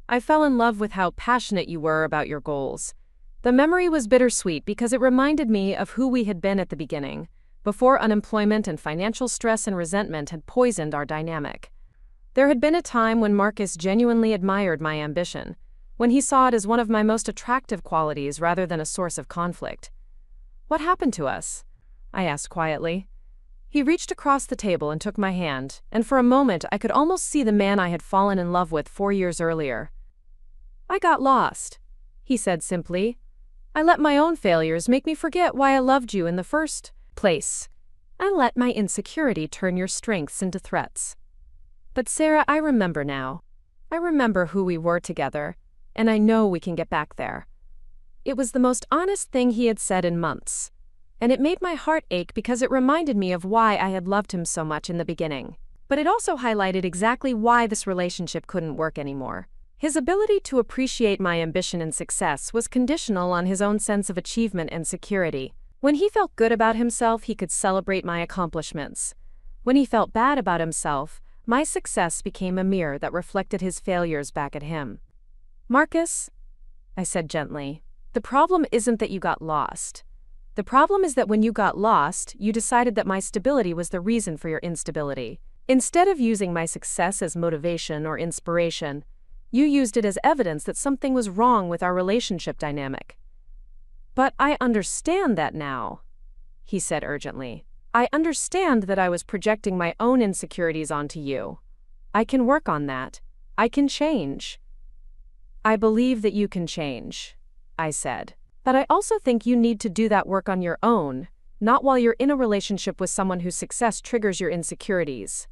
I fell in love with how passionate you were about your goals." The memory was bittersweet because it reminded me of who we had been at the beginning, before unemployment and financial stress and resentment had poisoned our dynamic. There had been a time when Marcus genuinely admired my ambition, when he saw it as one of my most attractive qualities rather than a source of conflict. "What happened to us?" I asked quietly. He reached across the table and took my hand, and for a moment I could almost see the man I had fallen in love with 4 years earlier. "I got lost," he said simply. "I let my own failures make me forget why I loved you in the first place. I let my insecurity turn your strengths into threats. But Sarah, I remember now. I remember who we were together, and I know we can get back there." It was the most honest thing he had said in months, and it made my heart ache because it reminded me of why I had loved him so much in the beginning. But it also highlighted exactly why this relationship couldn't work anymore. His ability to appreciate my ambition and success was conditional on his own sense of achievement and security. When he felt good about himself, he could celebrate my accomplishments. When he felt bad about himself, my success became a mirror that reflected his failures back at him. "Marcus," I said gently, "the problem isn't that you got lost. The problem is that when you got lost, you decided that my stability was the reason for your instability. Instead of using my success as motivation or inspiration, you used it as evidence that something was wrong with our relationship dynamic." "But I understand that now," he said urgently. "I understand that I was projecting my own insecurities onto you. I can work on that. I can change." "I believe that you can change," I said. "But I also think you need to do that work on your own, not while you're in a relationship with someone whose success triggers your insecurities."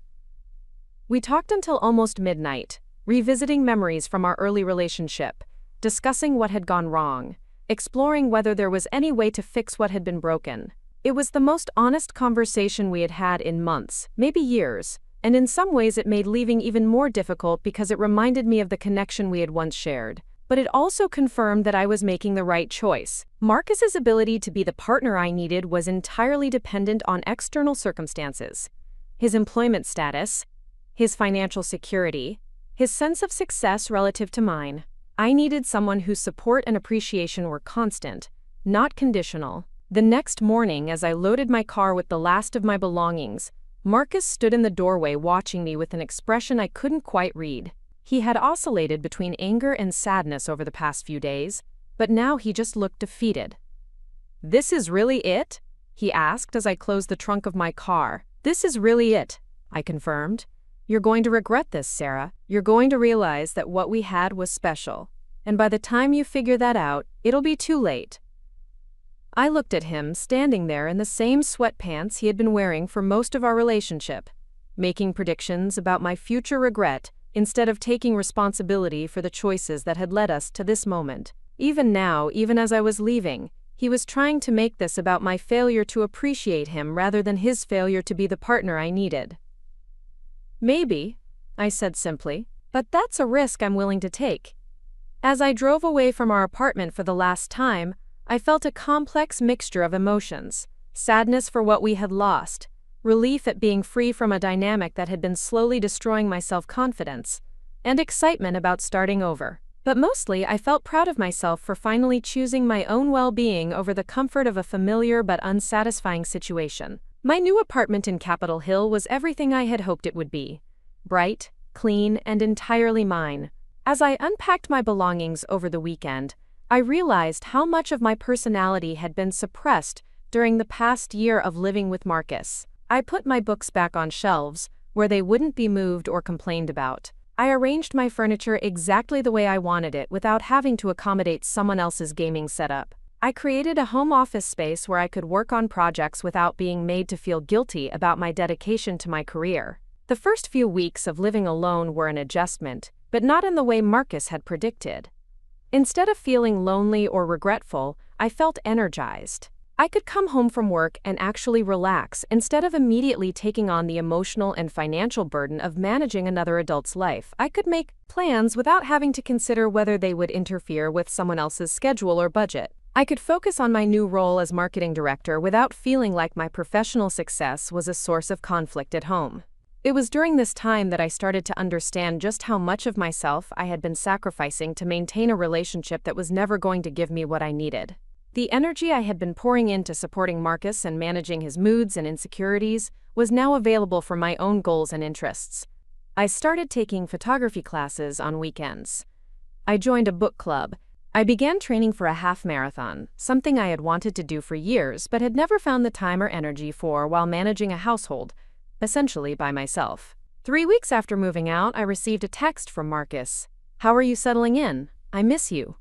We talked until almost midnight, revisiting memories from our early relationship, discussing what had gone wrong, exploring whether there was any way to fix what had been broken. It was the most honest conversation we had had in months, maybe years, and in some ways it made leaving even more difficult because it reminded me of the connection we had once shared. But it also confirmed that I was making the right choice. Marcus's ability to be the partner I needed was entirely dependent on external circumstances: his employment status, his financial security, his sense of success relative to mine. I needed someone whose support and appreciation were constant, not conditional. The next morning, as I loaded my car with the last of my belongings, Marcus stood in the doorway watching me with an expression I couldn't quite read. He had oscillated between anger and sadness over the past few days, but now he just looked defeated. "This is really it?" he asked as I closed the trunk of my car. "This is really it," I confirmed. "You're going to regret this, Sarah. You're going to realize that what we had was special, and by the time you figure that out, it'll be too late." I looked at him standing there in the same sweatpants he had been wearing for most of our relationship, making predictions about my future regret instead of taking responsibility for the choices that had led us to this moment. Even now, even as I was leaving, he was trying to make this about my failure to appreciate him rather than his failure to be the partner I needed. "Maybe," I said simply, "but that's a risk I'm willing to take." As I drove away from our apartment for the last time, I felt a complex mixture of emotions: sadness for what we had lost, relief at being free from a dynamic that had been slowly destroying my self-confidence, and excitement about starting over. But mostly, I felt proud of myself for finally choosing my own well-being over the comfort of a familiar but unsatisfying situation. My new apartment in Capitol Hill was everything I had hoped it would be: bright, clean, and entirely mine. As I unpacked my belongings over the weekend, I realized how much of my personality had been suppressed During the past year of living with Marcus, I put my books back on shelves, where they wouldn't be moved or complained about. I arranged my furniture exactly the way I wanted it without having to accommodate someone else's gaming setup. I created a home office space where I could work on projects without being made to feel guilty about my dedication to my career. The first few weeks of living alone were an adjustment, but not in the way Marcus had predicted. Instead of feeling lonely or regretful, I felt energized. I could come home from work and actually relax instead of immediately taking on the emotional and financial burden of managing another adult's life. I could make plans without having to consider whether they would interfere with someone else's schedule or budget. I could focus on my new role as marketing director without feeling like my professional success was a source of conflict at home. It was during this time that I started to understand just how much of myself I had been sacrificing to maintain a relationship that was never going to give me what I needed. The energy I had been pouring into supporting Marcus and managing his moods and insecurities was now available for my own goals and interests. I started taking photography classes on weekends. I joined a book club. I began training for a half marathon, something I had wanted to do for years but had never found the time or energy for while managing a household, essentially by myself. 3 weeks after moving out, I received a text from Marcus. "How are you settling in? I miss you."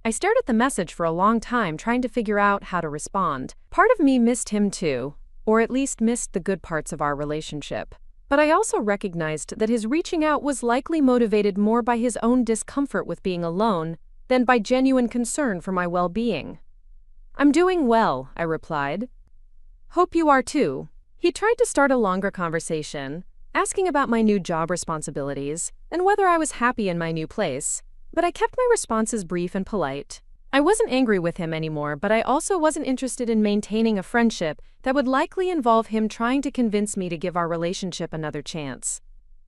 I stared at the message for a long time, trying to figure out how to respond. Part of me missed him too, or at least missed the good parts of our relationship. But I also recognized that his reaching out was likely motivated more by his own discomfort with being alone than by genuine concern for my well-being. "I'm doing well," I replied. "Hope you are too." He tried to start a longer conversation, asking about my new job responsibilities and whether I was happy in my new place. But I kept my responses brief and polite. I wasn't angry with him anymore, but I also wasn't interested in maintaining a friendship that would likely involve him trying to convince me to give our relationship another chance.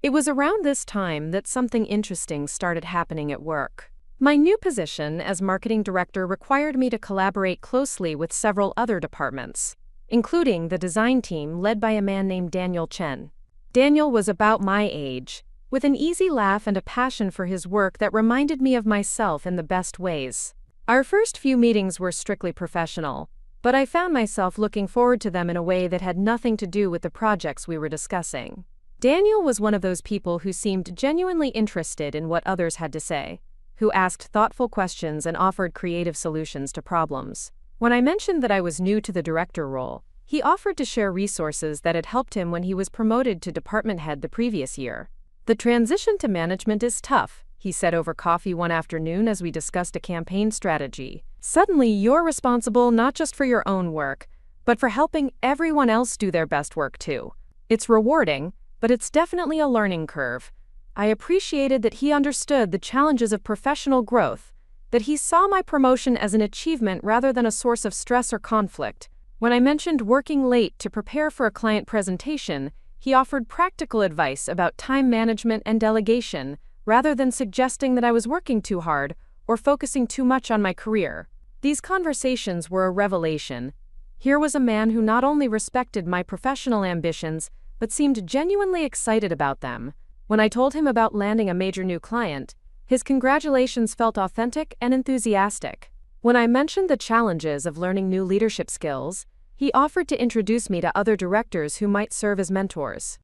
It was around this time that something interesting started happening at work. My new position as marketing director required me to collaborate closely with several other departments, including the design team led by a man named Daniel Chen. Daniel was about my age, with an easy laugh and a passion for his work that reminded me of myself in the best ways. Our first few meetings were strictly professional, but I found myself looking forward to them in a way that had nothing to do with the projects we were discussing. Daniel was one of those people who seemed genuinely interested in what others had to say, who asked thoughtful questions and offered creative solutions to problems. When I mentioned that I was new to the director role, he offered to share resources that had helped him when he was promoted to department head the previous year. "The transition to management is tough," he said over coffee one afternoon as we discussed a campaign strategy. "Suddenly you're responsible not just for your own work, but for helping everyone else do their best work too. It's rewarding, but it's definitely a learning curve." I appreciated that he understood the challenges of professional growth, that he saw my promotion as an achievement rather than a source of stress or conflict. When I mentioned working late to prepare for a client presentation, he offered practical advice about time management and delegation, rather than suggesting that I was working too hard or focusing too much on my career. These conversations were a revelation. Here was a man who not only respected my professional ambitions, but seemed genuinely excited about them. When I told him about landing a major new client, his congratulations felt authentic and enthusiastic. When I mentioned the challenges of learning new leadership skills, he offered to introduce me to other directors who might serve as mentors.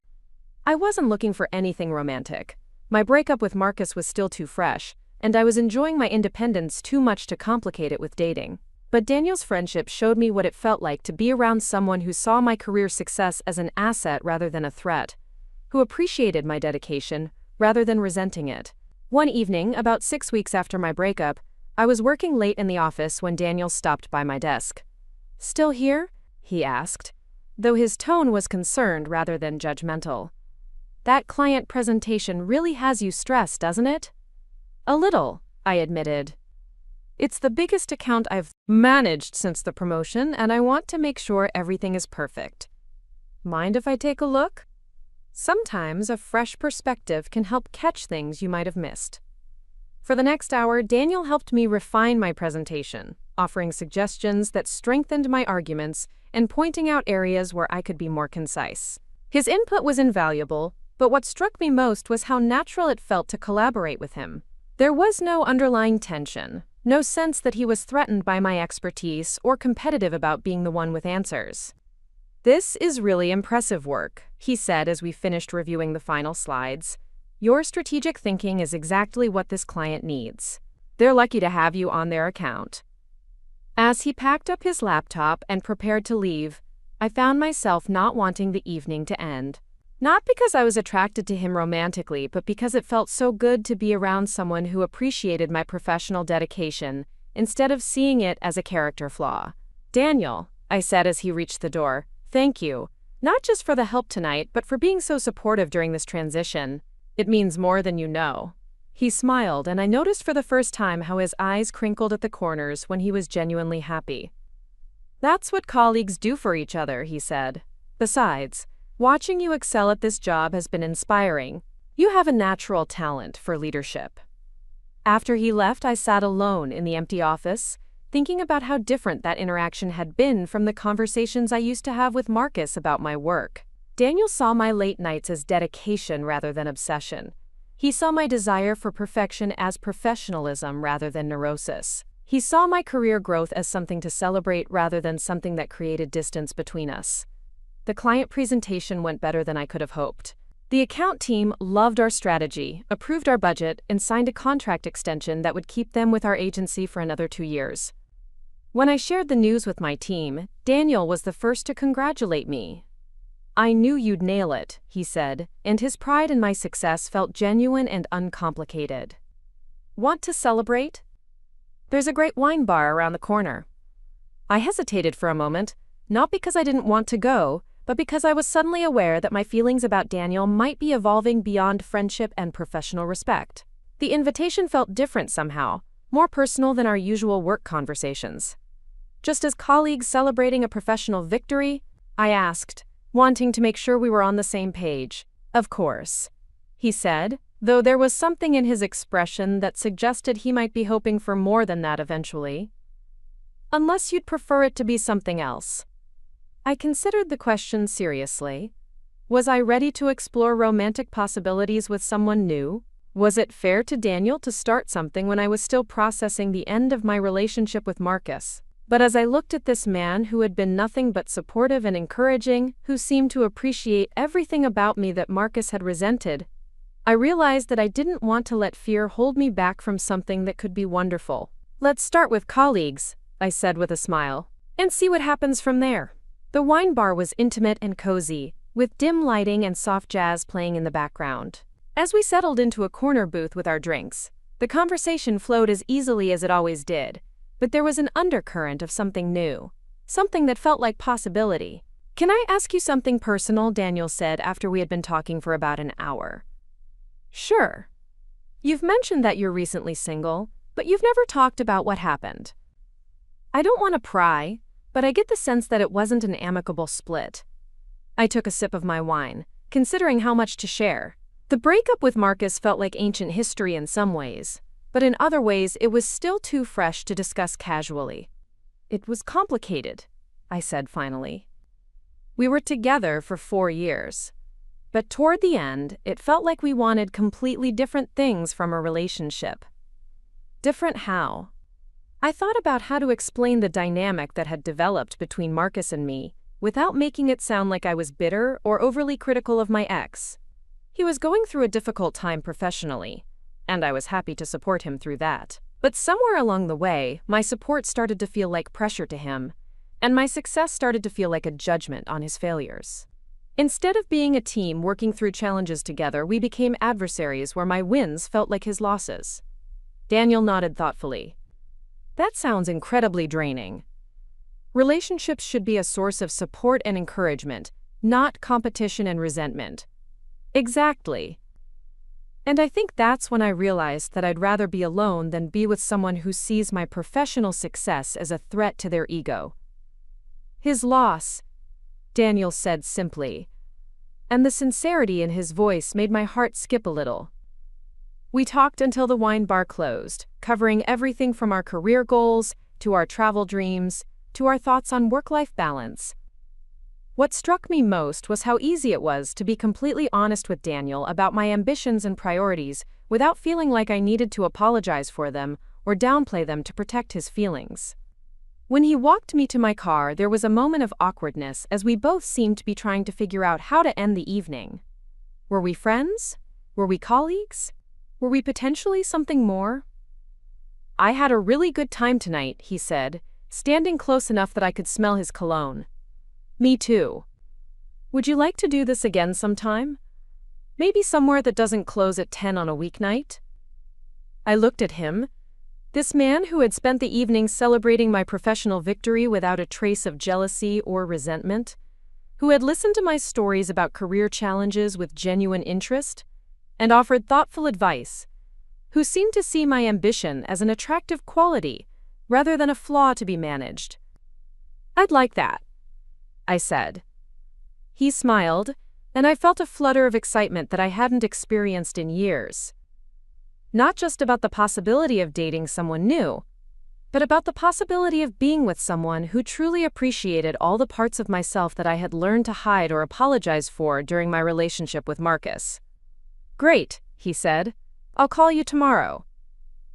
I wasn't looking for anything romantic. My breakup with Marcus was still too fresh, and I was enjoying my independence too much to complicate it with dating. But Daniel's friendship showed me what it felt like to be around someone who saw my career success as an asset rather than a threat, who appreciated my dedication rather than resenting it. One evening, about 6 weeks after my breakup, I was working late in the office when Daniel stopped by my desk. "Still here?" he asked, though his tone was concerned rather than judgmental. "That client presentation really has you stressed, doesn't it?" "A little," I admitted. "It's the biggest account I've managed since the promotion, and I want to make sure everything is perfect. Mind if I take a look?" Sometimes a fresh perspective can help catch things you might have missed. For the next hour, Daniel helped me refine my presentation, offering suggestions that strengthened my arguments and pointing out areas where I could be more concise. His input was invaluable, but what struck me most was how natural it felt to collaborate with him. There was no underlying tension, No sense that he was threatened by my expertise or competitive about being the one with answers. "This is really impressive work," he said as we finished reviewing the final slides. "Your strategic thinking is exactly what this client needs. They're lucky to have you on their account." As he packed up his laptop and prepared to leave, I found myself not wanting the evening to end. Not because I was attracted to him romantically, but because it felt so good to be around someone who appreciated my professional dedication, instead of seeing it as a character flaw. "Daniel," I said as he reached the door, "thank you. Not just for the help tonight, but for being so supportive during this transition. It means more than you know." He smiled, and I noticed for the first time how his eyes crinkled at the corners when he was genuinely happy. "That's what colleagues do for each other," he said. "Besides, watching you excel at this job has been inspiring. You have a natural talent for leadership." After he left, I sat alone in the empty office, thinking about how different that interaction had been from the conversations I used to have with Marcus about my work. Daniel saw my late nights as dedication rather than obsession. He saw my desire for perfection as professionalism rather than neurosis. He saw my career growth as something to celebrate rather than something that created distance between us. The client presentation went better than I could have hoped. The account team loved our strategy, approved our budget, and signed a contract extension that would keep them with our agency for another 2 years. When I shared the news with my team, Daniel was the first to congratulate me. "I knew you'd nail it," he said, and his pride in my success felt genuine and uncomplicated. "Want to celebrate? There's a great wine bar around the corner." I hesitated for a moment, not because I didn't want to go, but because I was suddenly aware that my feelings about Daniel might be evolving beyond friendship and professional respect. The invitation felt different somehow, more personal than our usual work conversations. "Just as colleagues celebrating a professional victory?" I asked, wanting to make sure we were on the same page. "Of course," he said, though there was something in his expression that suggested he might be hoping for more than that eventually. "Unless you'd prefer it to be something else." I considered the question seriously. Was I ready to explore romantic possibilities with someone new? Was it fair to Daniel to start something when I was still processing the end of my relationship with Marcus? But as I looked at this man who had been nothing but supportive and encouraging, who seemed to appreciate everything about me that Marcus had resented, I realized that I didn't want to let fear hold me back from something that could be wonderful. "Let's start with colleagues," I said with a smile, "and see what happens from there." The wine bar was intimate and cozy, with dim lighting and soft jazz playing in the background. As we settled into a corner booth with our drinks, the conversation flowed as easily as it always did, but there was an undercurrent of something new, something that felt like possibility. "Can I ask you something personal?" Daniel said after we had been talking for about an hour. "Sure. You've mentioned that you're recently single, but you've never talked about what happened." I don't want to pry, but I get the sense that it wasn't an amicable split. I took a sip of my wine, considering how much to share. The breakup with Marcus felt like ancient history in some ways, but in other ways it was still too fresh to discuss casually. "It was complicated," I said finally. "We were together for 4 years. But toward the end, it felt like we wanted completely different things from a relationship." "Different how?" I thought about how to explain the dynamic that had developed between Marcus and me, without making it sound like I was bitter or overly critical of my ex. He was going through a difficult time professionally, and I was happy to support him through that. But somewhere along the way, my support started to feel like pressure to him, and my success started to feel like a judgment on his failures. Instead of being a team working through challenges together, we became adversaries where my wins felt like his losses. Daniel nodded thoughtfully. "That sounds incredibly draining. Relationships should be a source of support and encouragement, not competition and resentment." "Exactly. And I think that's when I realized that I'd rather be alone than be with someone who sees my professional success as a threat to their ego." "His loss," Daniel said simply, and the sincerity in his voice made my heart skip a little. We talked until the wine bar closed, covering everything from our career goals, to our travel dreams, to our thoughts on work-life balance. What struck me most was how easy it was to be completely honest with Daniel about my ambitions and priorities without feeling like I needed to apologize for them or downplay them to protect his feelings. When he walked me to my car, there was a moment of awkwardness as we both seemed to be trying to figure out how to end the evening. Were we friends? Were we colleagues? Were we potentially something more? "I had a really good time tonight," he said, standing close enough that I could smell his cologne. "Me too. Would you like to do this again sometime? Maybe somewhere that doesn't close at 10 on a weeknight?" I looked at him. This man who had spent the evening celebrating my professional victory without a trace of jealousy or resentment, who had listened to my stories about career challenges with genuine interest, and offered thoughtful advice, who seemed to see my ambition as an attractive quality rather than a flaw to be managed. "I'd like that," I said. He smiled, and I felt a flutter of excitement that I hadn't experienced in years. Not just about the possibility of dating someone new, but about the possibility of being with someone who truly appreciated all the parts of myself that I had learned to hide or apologize for during my relationship with Marcus. "Great," he said. "I'll call you tomorrow."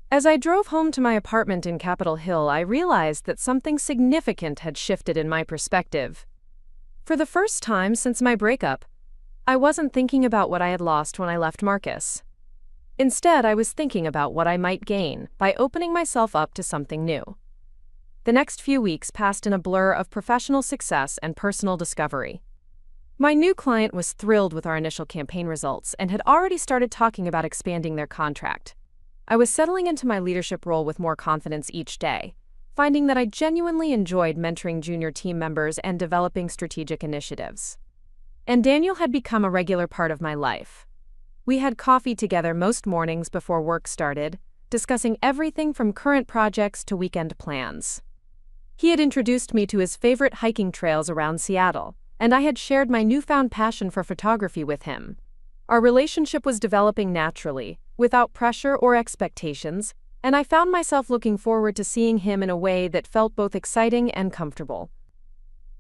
As I drove home to my apartment in Capitol Hill, I realized that something significant had shifted in my perspective. For the first time since my breakup, I wasn't thinking about what I had lost when I left Marcus. Instead, I was thinking about what I might gain by opening myself up to something new. The next few weeks passed in a blur of professional success and personal discovery. My new client was thrilled with our initial campaign results and had already started talking about expanding their contract. I was settling into my leadership role with more confidence each day, finding that I genuinely enjoyed mentoring junior team members and developing strategic initiatives. And Daniel had become a regular part of my life. We had coffee together most mornings before work started, discussing everything from current projects to weekend plans. He had introduced me to his favorite hiking trails around Seattle, and I had shared my newfound passion for photography with him. Our relationship was developing naturally, without pressure or expectations, and I found myself looking forward to seeing him in a way that felt both exciting and comfortable.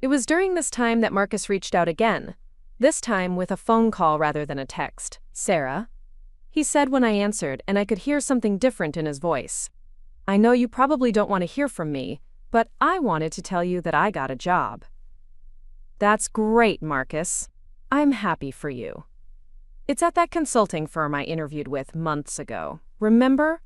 It was during this time that Marcus reached out again, this time with a phone call rather than a text. "Sarah?" he said when I answered, and I could hear something different in his voice. "I know you probably don't want to hear from me, but I wanted to tell you that I got a job." "That's great, Marcus. I'm happy for you. It's at that consulting firm I interviewed with months ago. Remember?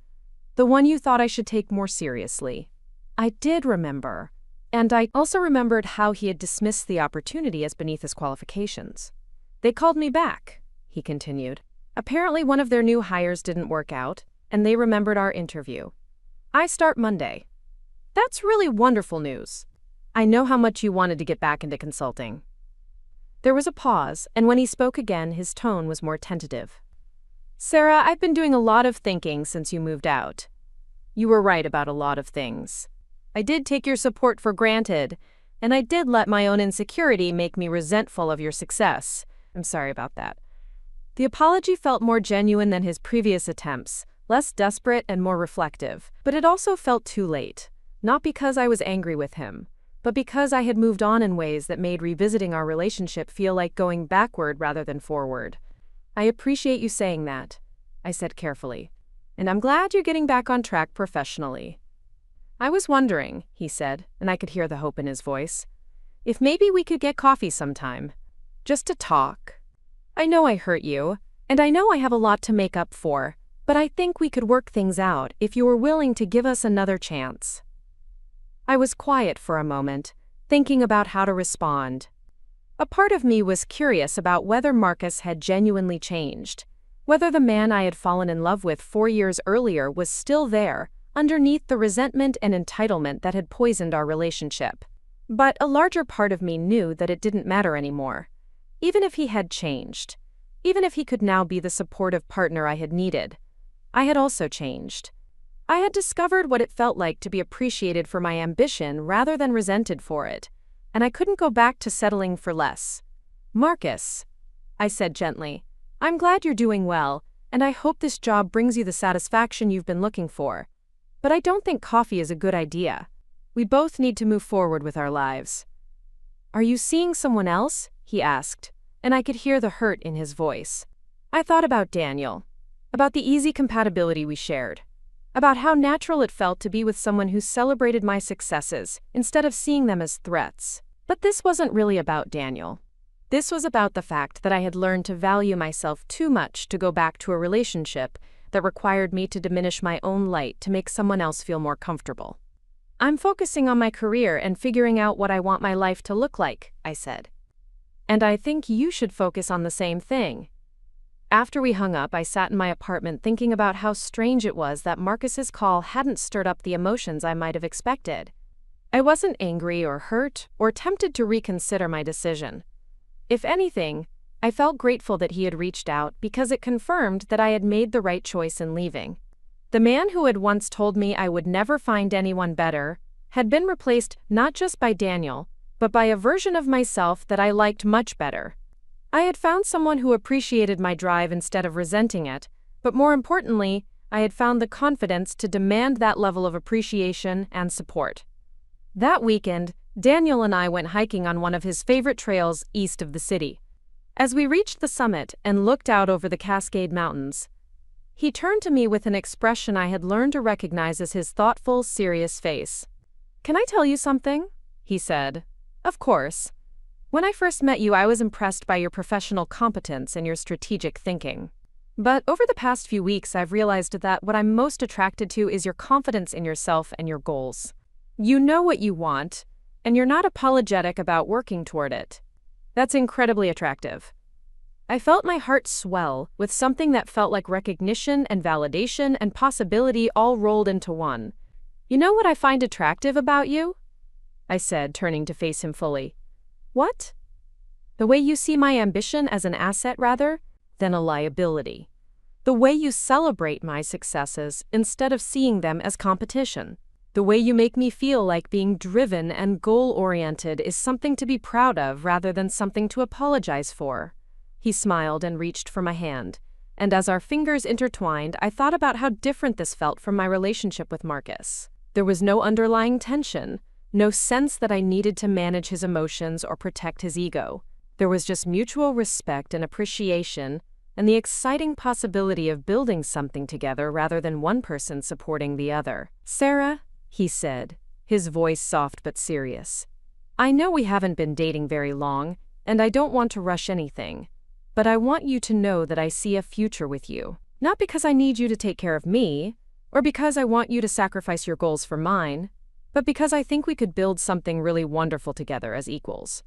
The one you thought I should take more seriously." I did remember. And I also remembered how he had dismissed the opportunity as beneath his qualifications. "They called me back," he continued. "Apparently one of their new hires didn't work out, and they remembered our interview. I start Monday." "That's really wonderful news. I know how much you wanted to get back into consulting." There was a pause, and when he spoke again, his tone was more tentative. "Sarah, I've been doing a lot of thinking since you moved out. You were right about a lot of things. I did take your support for granted, and I did let my own insecurity make me resentful of your success. I'm sorry about that." The apology felt more genuine than his previous attempts, less desperate and more reflective, but it also felt too late, not because I was angry with him, but because I had moved on in ways that made revisiting our relationship feel like going backward rather than forward. "I appreciate you saying that," I said carefully, "and I'm glad you're getting back on track professionally." "I was wondering," he said, and I could hear the hope in his voice, "if maybe we could get coffee sometime, just to talk. I know I hurt you, and I know I have a lot to make up for, but I think we could work things out if you were willing to give us another chance." I was quiet for a moment, thinking about how to respond. A part of me was curious about whether Marcus had genuinely changed, whether the man I had fallen in love with 4 years earlier was still there, underneath the resentment and entitlement that had poisoned our relationship. But a larger part of me knew that it didn't matter anymore. Even if he had changed, even if he could now be the supportive partner I had needed, I had also changed. I had discovered what it felt like to be appreciated for my ambition rather than resented for it, and I couldn't go back to settling for less. "Marcus," I said gently, "I'm glad you're doing well, and I hope this job brings you the satisfaction you've been looking for. But I don't think coffee is a good idea. We both need to move forward with our lives." "Are you seeing someone else?" he asked, and I could hear the hurt in his voice. I thought about Daniel, about the easy compatibility we shared. about how natural it felt to be with someone who celebrated my successes instead of seeing them as threats. But this wasn't really about Daniel. This was about the fact that I had learned to value myself too much to go back to a relationship that required me to diminish my own light to make someone else feel more comfortable. "I'm focusing on my career and figuring out what I want my life to look like," I said. "And I think you should focus on the same thing." After we hung up, I sat in my apartment thinking about how strange it was that Marcus's call hadn't stirred up the emotions I might have expected. I wasn't angry or hurt or tempted to reconsider my decision. If anything, I felt grateful that he had reached out because it confirmed that I had made the right choice in leaving. The man who had once told me I would never find anyone better had been replaced not just by Daniel, but by a version of myself that I liked much better. I had found someone who appreciated my drive instead of resenting it, but more importantly, I had found the confidence to demand that level of appreciation and support. That weekend, Daniel and I went hiking on one of his favorite trails east of the city. As we reached the summit and looked out over the Cascade Mountains, he turned to me with an expression I had learned to recognize as his thoughtful, serious face. "Can I tell you something?" he said. "Of course. When I first met you, I was impressed by your professional competence and your strategic thinking. But over the past few weeks, I've realized that what I'm most attracted to is your confidence in yourself and your goals. You know what you want, and you're not apologetic about working toward it. That's incredibly attractive." I felt my heart swell with something that felt like recognition and validation and possibility all rolled into one. "You know what I find attractive about you?" I said, turning to face him fully. "What?" "The way you see my ambition as an asset rather than a liability. The way you celebrate my successes instead of seeing them as competition. The way you make me feel like being driven and goal-oriented is something to be proud of rather than something to apologize for." He smiled and reached for my hand, and as our fingers intertwined, I thought about how different this felt from my relationship with Marcus. There was no underlying tension, no sense that I needed to manage his emotions or protect his ego. There was just mutual respect and appreciation, and the exciting possibility of building something together rather than one person supporting the other. "Sarah," he said, his voice soft but serious, "I know we haven't been dating very long, and I don't want to rush anything. But I want you to know that I see a future with you. Not because I need you to take care of me, or because I want you to sacrifice your goals for mine, but because I think we could build something really wonderful together as equals."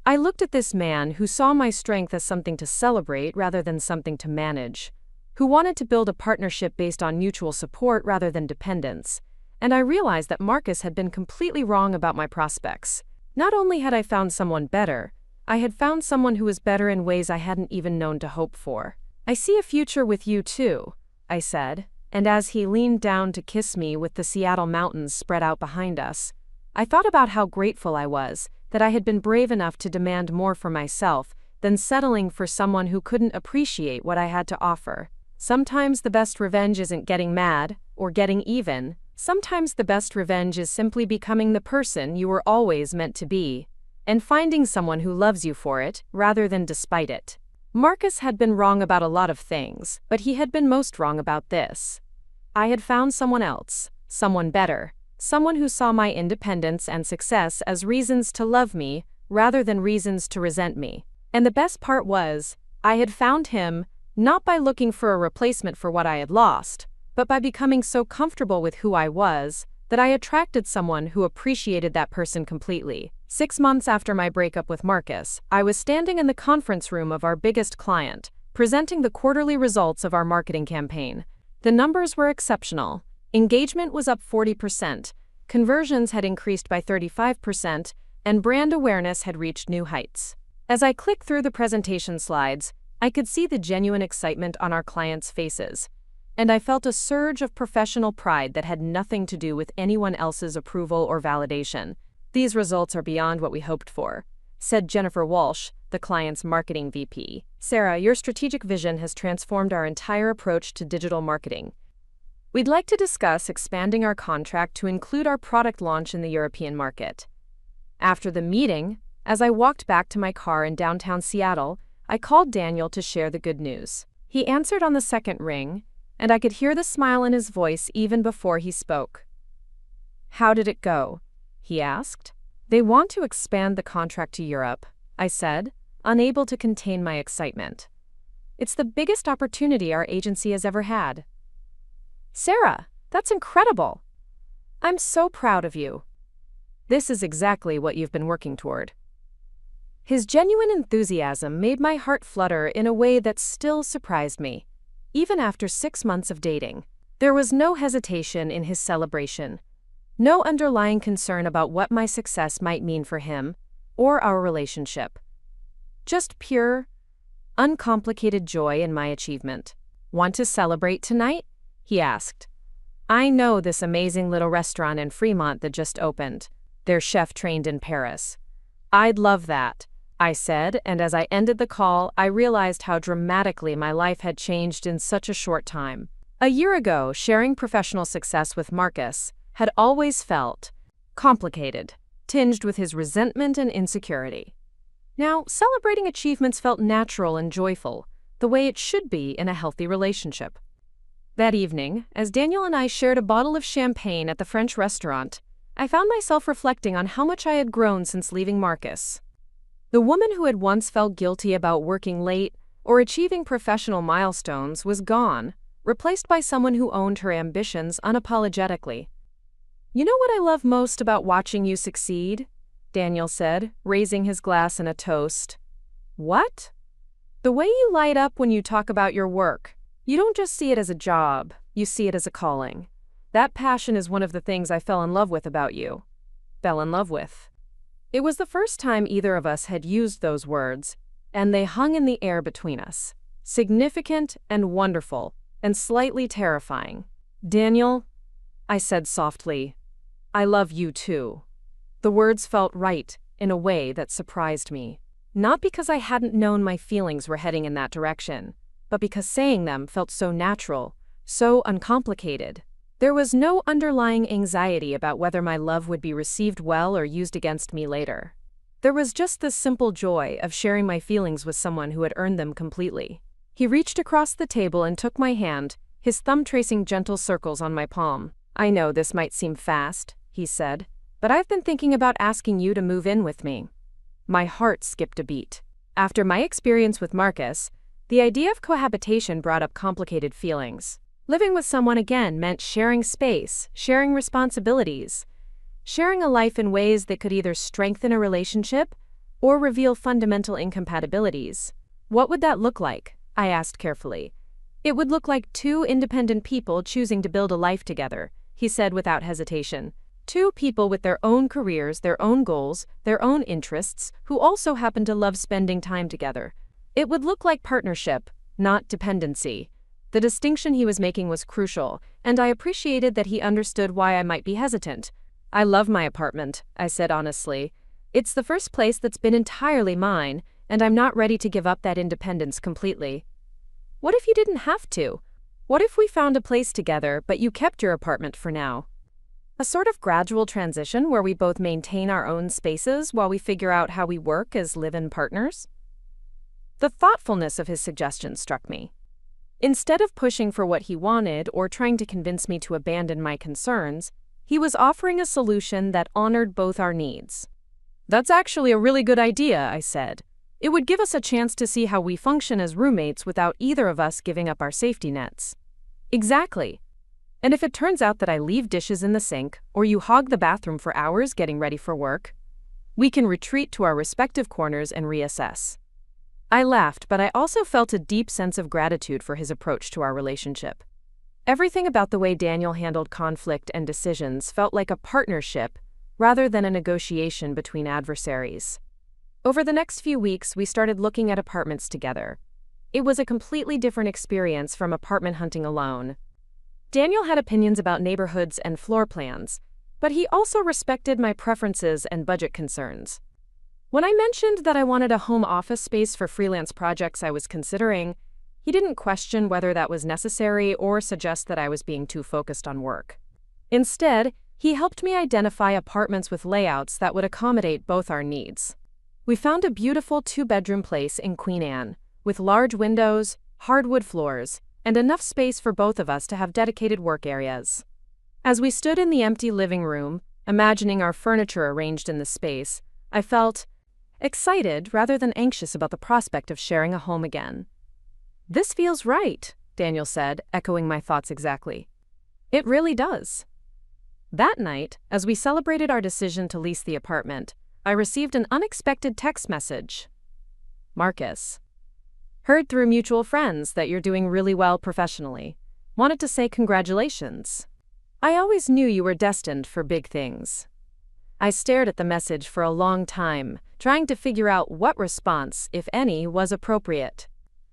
I looked at this man who saw my strength as something to celebrate rather than something to manage, who wanted to build a partnership based on mutual support rather than dependence, and I realized that Marcus had been completely wrong about my prospects. Not only had I found someone better, I had found someone who was better in ways I hadn't even known to hope for. "I see a future with you too," I said, and as he leaned down to kiss me with the Seattle mountains spread out behind us, I thought about how grateful I was that I had been brave enough to demand more for myself than settling for someone who couldn't appreciate what I had to offer. Sometimes the best revenge isn't getting mad or getting even. Sometimes the best revenge is simply becoming the person you were always meant to be, and finding someone who loves you for it, rather than despite it. Marcus had been wrong about a lot of things, but he had been most wrong about this. I had found someone else, someone better, someone who saw my independence and success as reasons to love me, rather than reasons to resent me. And the best part was, I had found him, not by looking for a replacement for what I had lost, but by becoming so comfortable with who I was, that I attracted someone who appreciated that person completely. 6 months after my breakup with Marcus, I was standing in the conference room of our biggest client, presenting the quarterly results of our marketing campaign. The numbers were exceptional. Engagement was up 40%, conversions had increased by 35%, and brand awareness had reached new heights. As I clicked through the presentation slides, I could see the genuine excitement on our clients' faces, and I felt a surge of professional pride that had nothing to do with anyone else's approval or validation. "These results are beyond what we hoped for," said Jennifer Walsh, the client's marketing VP. "Sarah, your strategic vision has transformed our entire approach to digital marketing. We'd like to discuss expanding our contract to include our product launch in the European market." After the meeting, as I walked back to my car in downtown Seattle, I called Daniel to share the good news. He answered on the second ring, and I could hear the smile in his voice even before he spoke. "How did it go?" he asked. "They want to expand the contract to Europe," I said, unable to contain my excitement. "It's the biggest opportunity our agency has ever had." "Sarah, that's incredible! I'm so proud of you. This is exactly what you've been working toward." His genuine enthusiasm made my heart flutter in a way that still surprised me. Even after 6 months of dating, there was no hesitation in his celebration, no underlying concern about what my success might mean for him or our relationship. Just pure, uncomplicated joy in my achievement. "Want to celebrate tonight?" he asked. "I know this amazing little restaurant in Fremont that just opened. Their chef trained in Paris. I'd love that," I said, and as I ended the call, I realized how dramatically my life had changed in such a short time. A year ago, sharing professional success with Marcus had always felt complicated, tinged with his resentment and insecurity. Now, celebrating achievements felt natural and joyful, the way it should be in a healthy relationship. That evening, as Daniel and I shared a bottle of champagne at the French restaurant, I found myself reflecting on how much I had grown since leaving Marcus. The woman who had once felt guilty about working late or achieving professional milestones was gone, replaced by someone who owned her ambitions unapologetically. "You know what I love most about watching you succeed?" Daniel said, raising his glass in a toast. "What?" "The way you light up when you talk about your work. You don't just see it as a job, you see it as a calling. That passion is one of the things I fell in love with about you." Fell in love with. It was the first time either of us had used those words, and they hung in the air between us, significant and wonderful, and slightly terrifying. "Daniel," I said softly, "I love you too." The words felt right in a way that surprised me. Not because I hadn't known my feelings were heading in that direction, but because saying them felt so natural, so uncomplicated. There was no underlying anxiety about whether my love would be received well or used against me later. There was just the simple joy of sharing my feelings with someone who had earned them completely. He reached across the table and took my hand, his thumb tracing gentle circles on my palm. "I know this might seem fast," he said, "but I've been thinking about asking you to move in with me." My heart skipped a beat. After my experience with Marcus, the idea of cohabitation brought up complicated feelings. Living with someone again meant sharing space, sharing responsibilities, sharing a life in ways that could either strengthen a relationship or reveal fundamental incompatibilities. "What would that look like?" I asked carefully. "It would look like two independent people choosing to build a life together," he said without hesitation. "Two people with their own careers, their own goals, their own interests, who also happen to love spending time together. It would look like partnership, not dependency." The distinction he was making was crucial, and I appreciated that he understood why I might be hesitant. "I love my apartment," I said honestly. "It's the first place that's been entirely mine, and I'm not ready to give up that independence completely." "What if you didn't have to? What if we found a place together, but you kept your apartment for now? A sort of gradual transition where we both maintain our own spaces while we figure out how we work as live-in partners?" The thoughtfulness of his suggestion struck me. Instead of pushing for what he wanted or trying to convince me to abandon my concerns, he was offering a solution that honored both our needs. "That's actually a really good idea," I said. "It would give us a chance to see how we function as roommates without either of us giving up our safety nets." "Exactly. And if it turns out that I leave dishes in the sink or you hog the bathroom for hours getting ready for work, we can retreat to our respective corners and reassess." I laughed, but I also felt a deep sense of gratitude for his approach to our relationship. Everything about the way Daniel handled conflict and decisions felt like a partnership rather than a negotiation between adversaries. Over the next few weeks, we started looking at apartments together. It was a completely different experience from apartment hunting alone. Daniel had opinions about neighborhoods and floor plans, but he also respected my preferences and budget concerns. When I mentioned that I wanted a home office space for freelance projects I was considering, he didn't question whether that was necessary or suggest that I was being too focused on work. Instead, he helped me identify apartments with layouts that would accommodate both our needs. We found a beautiful 2-bedroom place in Queen Anne, with large windows, hardwood floors, and enough space for both of us to have dedicated work areas. As we stood in the empty living room, imagining our furniture arranged in the space, I felt excited rather than anxious about the prospect of sharing a home again. "This feels right," Daniel said, echoing my thoughts exactly. "It really does." That night, as we celebrated our decision to lease the apartment, I received an unexpected text message. "Marcus. Heard through mutual friends that you're doing really well professionally. Wanted to say congratulations. I always knew you were destined for big things." I stared at the message for a long time, trying to figure out what response, if any, was appropriate.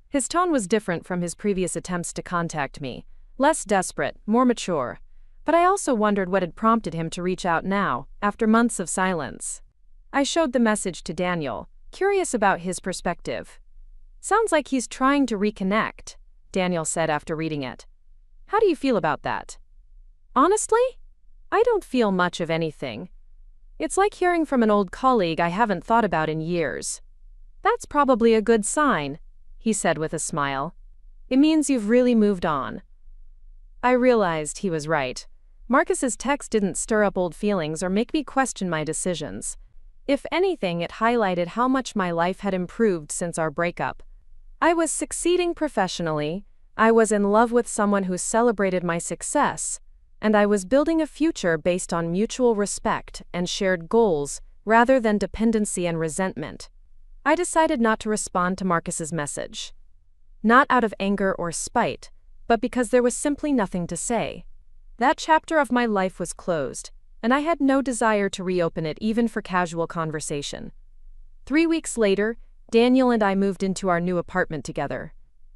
His tone was different from his previous attempts to contact me, less desperate, more mature, but I also wondered what had prompted him to reach out now, after months of silence. I showed the message to Daniel, curious about his perspective. "Sounds like he's trying to reconnect," Daniel said after reading it. "How do you feel about that?" "Honestly, I don't feel much of anything. It's like hearing from an old colleague I haven't thought about in years." "That's probably a good sign," he said with a smile. "It means you've really moved on." I realized he was right. Marcus's text didn't stir up old feelings or make me question my decisions. If anything, it highlighted how much my life had improved since our breakup. I was succeeding professionally, I was in love with someone who celebrated my success, and I was building a future based on mutual respect and shared goals rather than dependency and resentment. I decided not to respond to Marcus's message. Not out of anger or spite, but because there was simply nothing to say. That chapter of my life was closed, and I had no desire to reopen it even for casual conversation. 3 weeks later, Daniel and I moved into our new apartment together.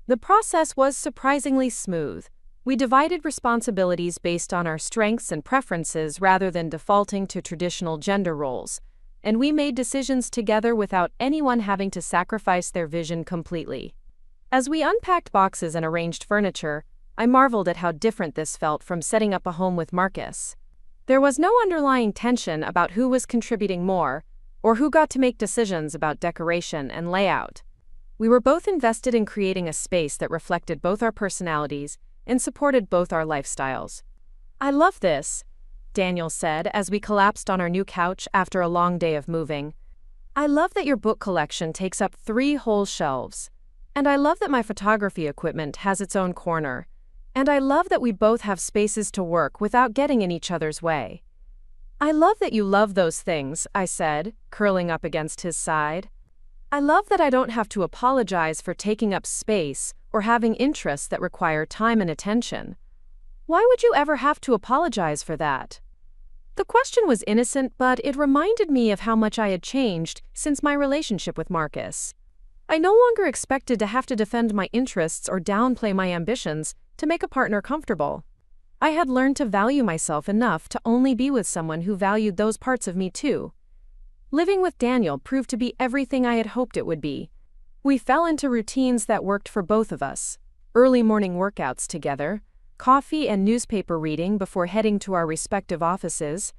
The process was surprisingly smooth. We divided responsibilities based on our strengths and preferences rather than defaulting to traditional gender roles, and we made decisions together without anyone having to sacrifice their vision completely. As we unpacked boxes and arranged furniture, I marveled at how different this felt from setting up a home with Marcus. There was no underlying tension about who was contributing more, or who got to make decisions about decoration and layout. We were both invested in creating a space that reflected both our personalities and supported both our lifestyles. "I love this," Daniel said as we collapsed on our new couch after a long day of moving. "I love that your book collection takes up 3 whole shelves. And I love that my photography equipment has its own corner. And I love that we both have spaces to work without getting in each other's way." "I love that you love those things," I said, curling up against his side. "I love that I don't have to apologize for taking up space or having interests that require time and attention." "Why would you ever have to apologize for that?" The question was innocent, but it reminded me of how much I had changed since my relationship with Marcus. I no longer expected to have to defend my interests or downplay my ambitions to make a partner comfortable. I had learned to value myself enough to only be with someone who valued those parts of me too. Living with Daniel proved to be everything I had hoped it would be. We fell into routines that worked for both of us. Early morning workouts together, coffee and newspaper reading before heading to our respective offices,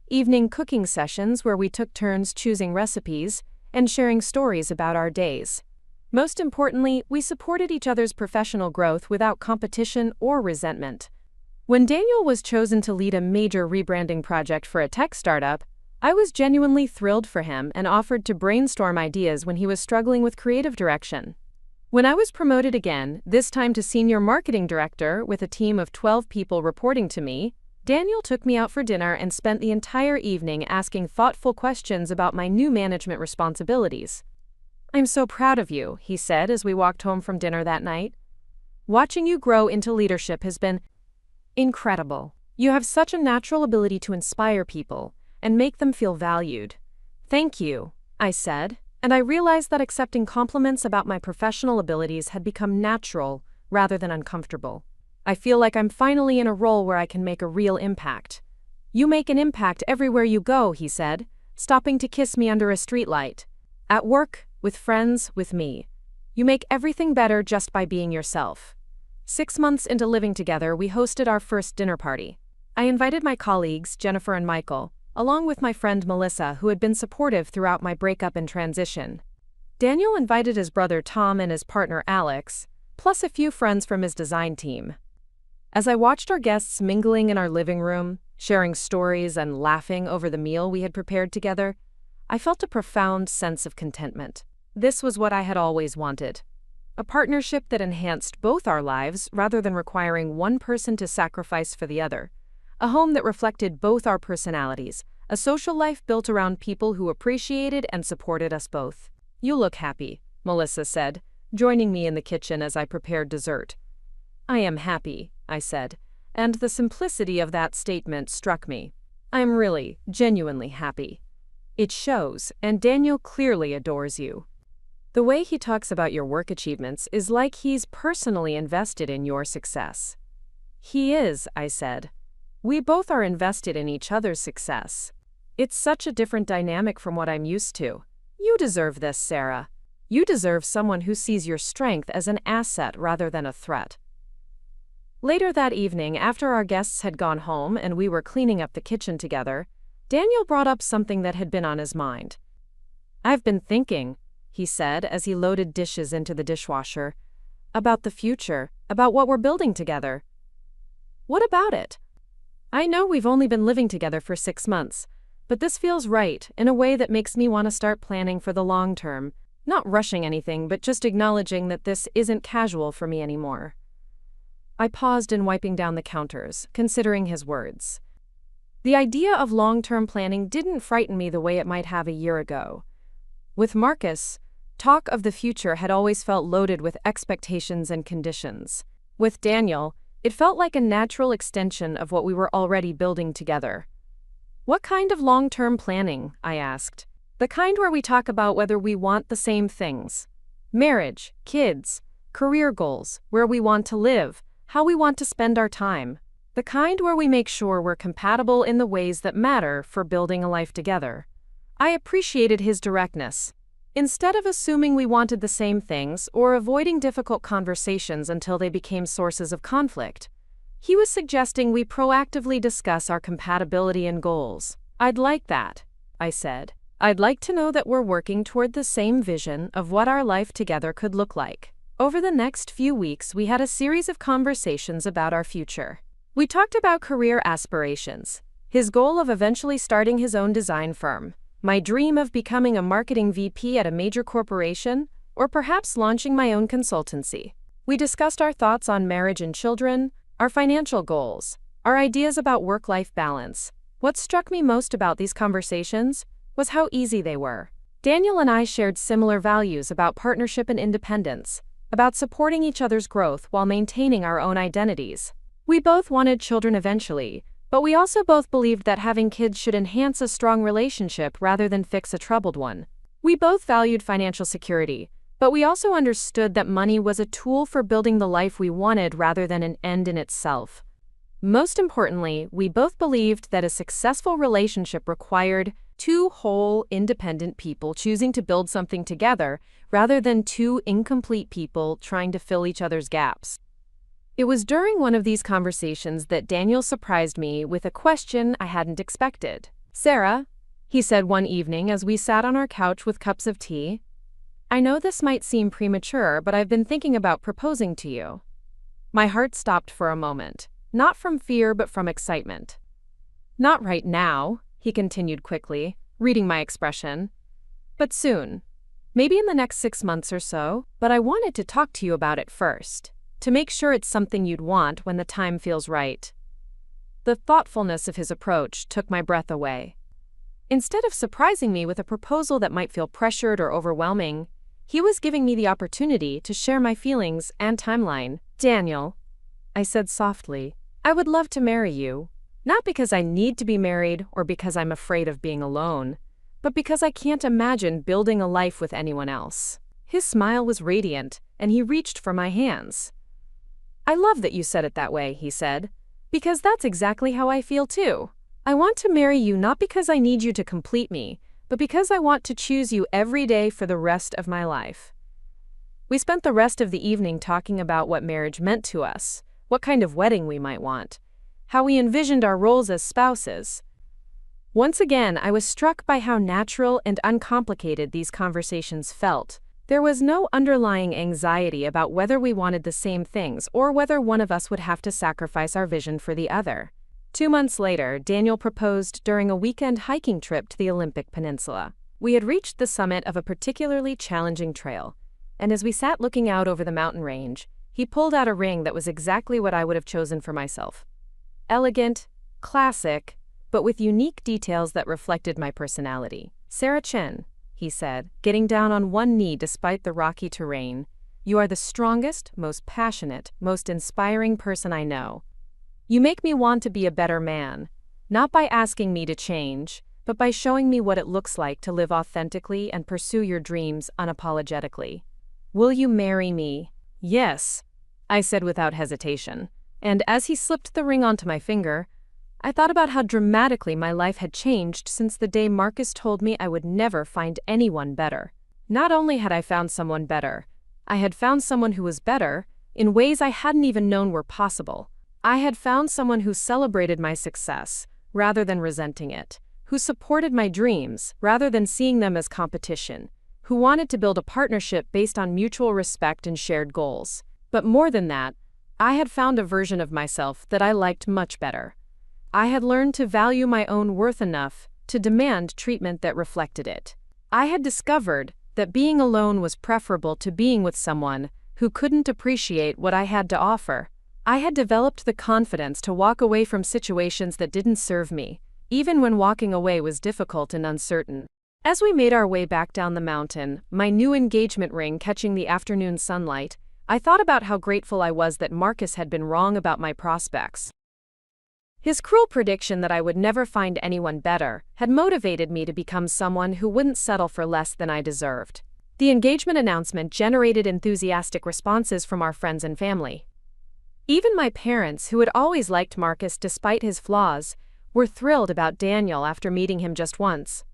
evening cooking sessions where we took turns choosing recipes and sharing stories about our days. Most importantly, we supported each other's professional growth without competition or resentment. When Daniel was chosen to lead a major rebranding project for a tech startup, I was genuinely thrilled for him and offered to brainstorm ideas when he was struggling with creative direction. When I was promoted again, this time to senior marketing director with a team of 12 people reporting to me, Daniel took me out for dinner and spent the entire evening asking thoughtful questions about my new management responsibilities. "I'm so proud of you," he said as we walked home from dinner that night. "Watching you grow into leadership has been incredible. You have such a natural ability to inspire people and make them feel valued." "Thank you," I said, and I realized that accepting compliments about my professional abilities had become natural rather than uncomfortable. "I feel like I'm finally in a role where I can make a real impact." "You make an impact everywhere you go," he said, stopping to kiss me under a streetlight. "At work, with friends, with me. You make everything better just by being yourself." 6 months into living together, we hosted our first dinner party. I invited my colleagues, Jennifer and Michael, along with my friend Melissa, who had been supportive throughout my breakup and transition. Daniel invited his brother Tom and his partner Alex, plus a few friends from his design team. As I watched our guests mingling in our living room, sharing stories and laughing over the meal we had prepared together, I felt a profound sense of contentment. This was what I had always wanted. A partnership that enhanced both our lives rather than requiring one person to sacrifice for the other. A home that reflected both our personalities. A social life built around people who appreciated and supported us both. "You look happy," Melissa said, joining me in the kitchen as I prepared dessert. "I am happy," I said, and the simplicity of that statement struck me. "I am really, genuinely happy. It shows, and Daniel clearly adores you. The way he talks about your work achievements is like he's personally invested in your success." "He is," I said. "We both are invested in each other's success. It's such a different dynamic from what I'm used to. You deserve this, Sarah. You deserve someone who sees your strength as an asset rather than a threat." Later that evening, after our guests had gone home and we were cleaning up the kitchen together, Daniel brought up something that had been on his mind. "I've been thinking," he said as he loaded dishes into the dishwasher, "about the future, about what we're building together." "What about it?" "I know we've only been living together for 6 months, but this feels right in a way that makes me want to start planning for the long term, not rushing anything but just acknowledging that this isn't casual for me anymore." I paused in wiping down the counters, considering his words. The idea of long-term planning didn't frighten me the way it might have a year ago. With Marcus, talk of the future had always felt loaded with expectations and conditions. With Daniel, it felt like a natural extension of what we were already building together. "What kind of long-term planning?" I asked. "The kind where we talk about whether we want the same things. Marriage, kids, career goals, where we want to live, how we want to spend our time. The kind where we make sure we're compatible in the ways that matter for building a life together." I appreciated his directness. Instead of assuming we wanted the same things or avoiding difficult conversations until they became sources of conflict, he was suggesting we proactively discuss our compatibility and goals. "I'd like that," I said. "I'd like to know that we're working toward the same vision of what our life together could look like." Over the next few weeks, we had a series of conversations about our future. We talked about career aspirations, his goal of eventually starting his own design firm, my dream of becoming a marketing VP at a major corporation, or perhaps launching my own consultancy. We discussed our thoughts on marriage and children, our financial goals, our ideas about work-life balance. What struck me most about these conversations was how easy they were. Daniel and I shared similar values about partnership and independence, about supporting each other's growth while maintaining our own identities. We both wanted children eventually, but we also both believed that having kids should enhance a strong relationship rather than fix a troubled one. We both valued financial security, but we also understood that money was a tool for building the life we wanted rather than an end in itself. Most importantly, we both believed that a successful relationship required two whole, independent people choosing to build something together rather than two incomplete people trying to fill each other's gaps. It was during one of these conversations that Daniel surprised me with a question I hadn't expected. "Sarah," he said one evening as we sat on our couch with cups of tea, "I know this might seem premature, but I've been thinking about proposing to you." My heart stopped for a moment, not from fear but from excitement. "Not right now," he continued quickly, reading my expression, "but soon. Maybe in the next 6 months or so, but I wanted to talk to you about it first, to make sure it's something you'd want when the time feels right." The thoughtfulness of his approach took my breath away. Instead of surprising me with a proposal that might feel pressured or overwhelming, he was giving me the opportunity to share my feelings and timeline. "Daniel," I said softly, "I would love to marry you, not because I need to be married or because I'm afraid of being alone, but because I can't imagine building a life with anyone else." His smile was radiant, and he reached for my hands. "I love that you said it that way," he said, "because that's exactly how I feel too. I want to marry you not because I need you to complete me, but because I want to choose you every day for the rest of my life." We spent the rest of the evening talking about what marriage meant to us, what kind of wedding we might want, how we envisioned our roles as spouses. Once again, I was struck by how natural and uncomplicated these conversations felt, There was no underlying anxiety about whether we wanted the same things or whether one of us would have to sacrifice our vision for the other. 2 months later, Daniel proposed during a weekend hiking trip to the Olympic Peninsula. We had reached the summit of a particularly challenging trail, and as we sat looking out over the mountain range, he pulled out a ring that was exactly what I would have chosen for myself. Elegant, classic, but with unique details that reflected my personality. "Sarah Chen," he said, getting down on one knee despite the rocky terrain, "you are the strongest, most passionate, most inspiring person I know. You make me want to be a better man, not by asking me to change, but by showing me what it looks like to live authentically and pursue your dreams unapologetically. Will you marry me?" "Yes," I said without hesitation, and as he slipped the ring onto my finger, I thought about how dramatically my life had changed since the day Marcus told me I would never find anyone better. Not only had I found someone better, I had found someone who was better in ways I hadn't even known were possible. I had found someone who celebrated my success rather than resenting it, who supported my dreams rather than seeing them as competition, who wanted to build a partnership based on mutual respect and shared goals. But more than that, I had found a version of myself that I liked much better. I had learned to value my own worth enough to demand treatment that reflected it. I had discovered that being alone was preferable to being with someone who couldn't appreciate what I had to offer. I had developed the confidence to walk away from situations that didn't serve me, even when walking away was difficult and uncertain. As we made our way back down the mountain, my new engagement ring catching the afternoon sunlight, I thought about how grateful I was that Marcus had been wrong about my prospects. His cruel prediction that I would never find anyone better had motivated me to become someone who wouldn't settle for less than I deserved. The engagement announcement generated enthusiastic responses from our friends and family. Even my parents, who had always liked Marcus despite his flaws, were thrilled about Daniel after meeting him just once.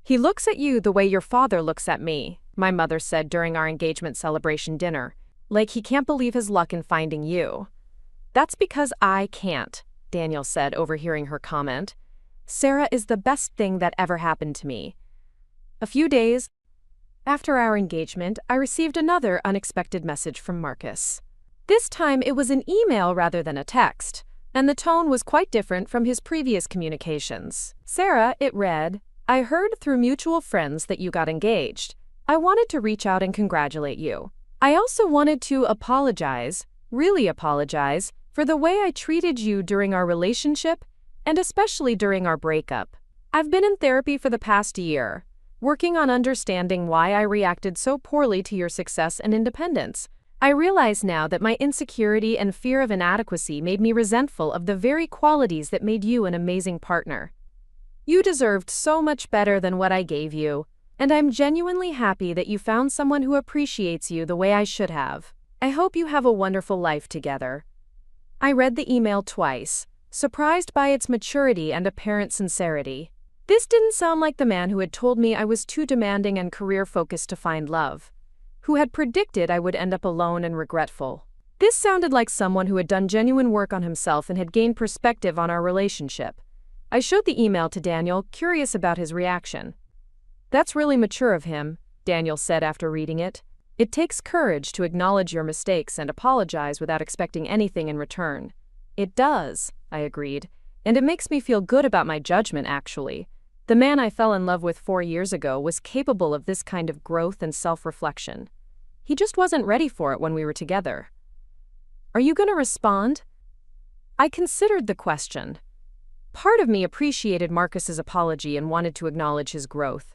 "He looks at you the way your father looks at me," my mother said during our engagement celebration dinner. "Like he can't believe his luck in finding you." "That's because I can't," Daniel said, overhearing her comment. "Sarah is the best thing that ever happened to me." A few days after our engagement, I received another unexpected message from Marcus. This time it was an email rather than a text, and the tone was quite different from his previous communications. "Sarah," it read, "I heard through mutual friends that you got engaged. I wanted to reach out and congratulate you. I also wanted to apologize, really apologize, for the way I treated you during our relationship, and especially during our breakup. I've been in therapy for the past year, working on understanding why I reacted so poorly to your success and independence. I realize now that my insecurity and fear of inadequacy made me resentful of the very qualities that made you an amazing partner. You deserved so much better than what I gave you, and I'm genuinely happy that you found someone who appreciates you the way I should have. I hope you have a wonderful life together." I read the email twice, surprised by its maturity and apparent sincerity. This didn't sound like the man who had told me I was too demanding and career-focused to find love, who had predicted I would end up alone and regretful. This sounded like someone who had done genuine work on himself and had gained perspective on our relationship. I showed the email to Daniel, curious about his reaction. "That's really mature of him," Daniel said after reading it. "It takes courage to acknowledge your mistakes and apologize without expecting anything in return." "It does," I agreed, "and it makes me feel good about my judgment, actually. The man I fell in love with 4 years ago was capable of this kind of growth and self-reflection. He just wasn't ready for it when we were together." "Are you going to respond?" I considered the question. Part of me appreciated Marcus's apology and wanted to acknowledge his growth.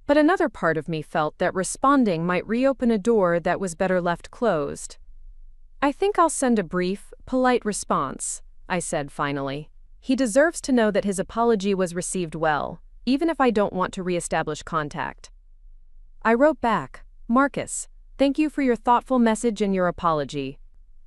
But another part of me felt that responding might reopen a door that was better left closed. "I think I'll send a brief, polite response," I said finally. "He deserves to know that his apology was received well, even if I don't want to reestablish contact." I wrote back, "Marcus, thank you for your thoughtful message and your apology.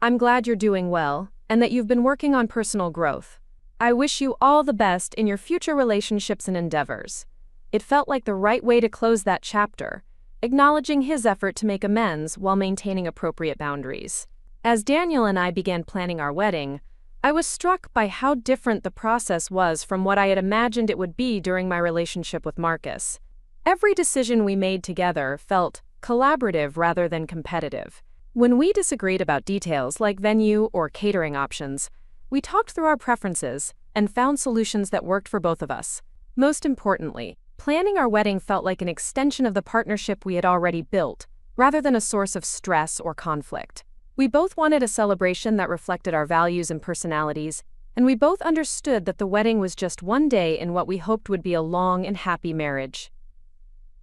I'm glad you're doing well, and that you've been working on personal growth. I wish you all the best in your future relationships and endeavors." It felt like the right way to close that chapter, acknowledging his effort to make amends while maintaining appropriate boundaries. As Daniel and I began planning our wedding, I was struck by how different the process was from what I had imagined it would be during my relationship with Marcus. Every decision we made together felt collaborative rather than competitive. When we disagreed about details like venue or catering options, we talked through our preferences and found solutions that worked for both of us. Most importantly, planning our wedding felt like an extension of the partnership we had already built, rather than a source of stress or conflict. We both wanted a celebration that reflected our values and personalities, and we both understood that the wedding was just one day in what we hoped would be a long and happy marriage.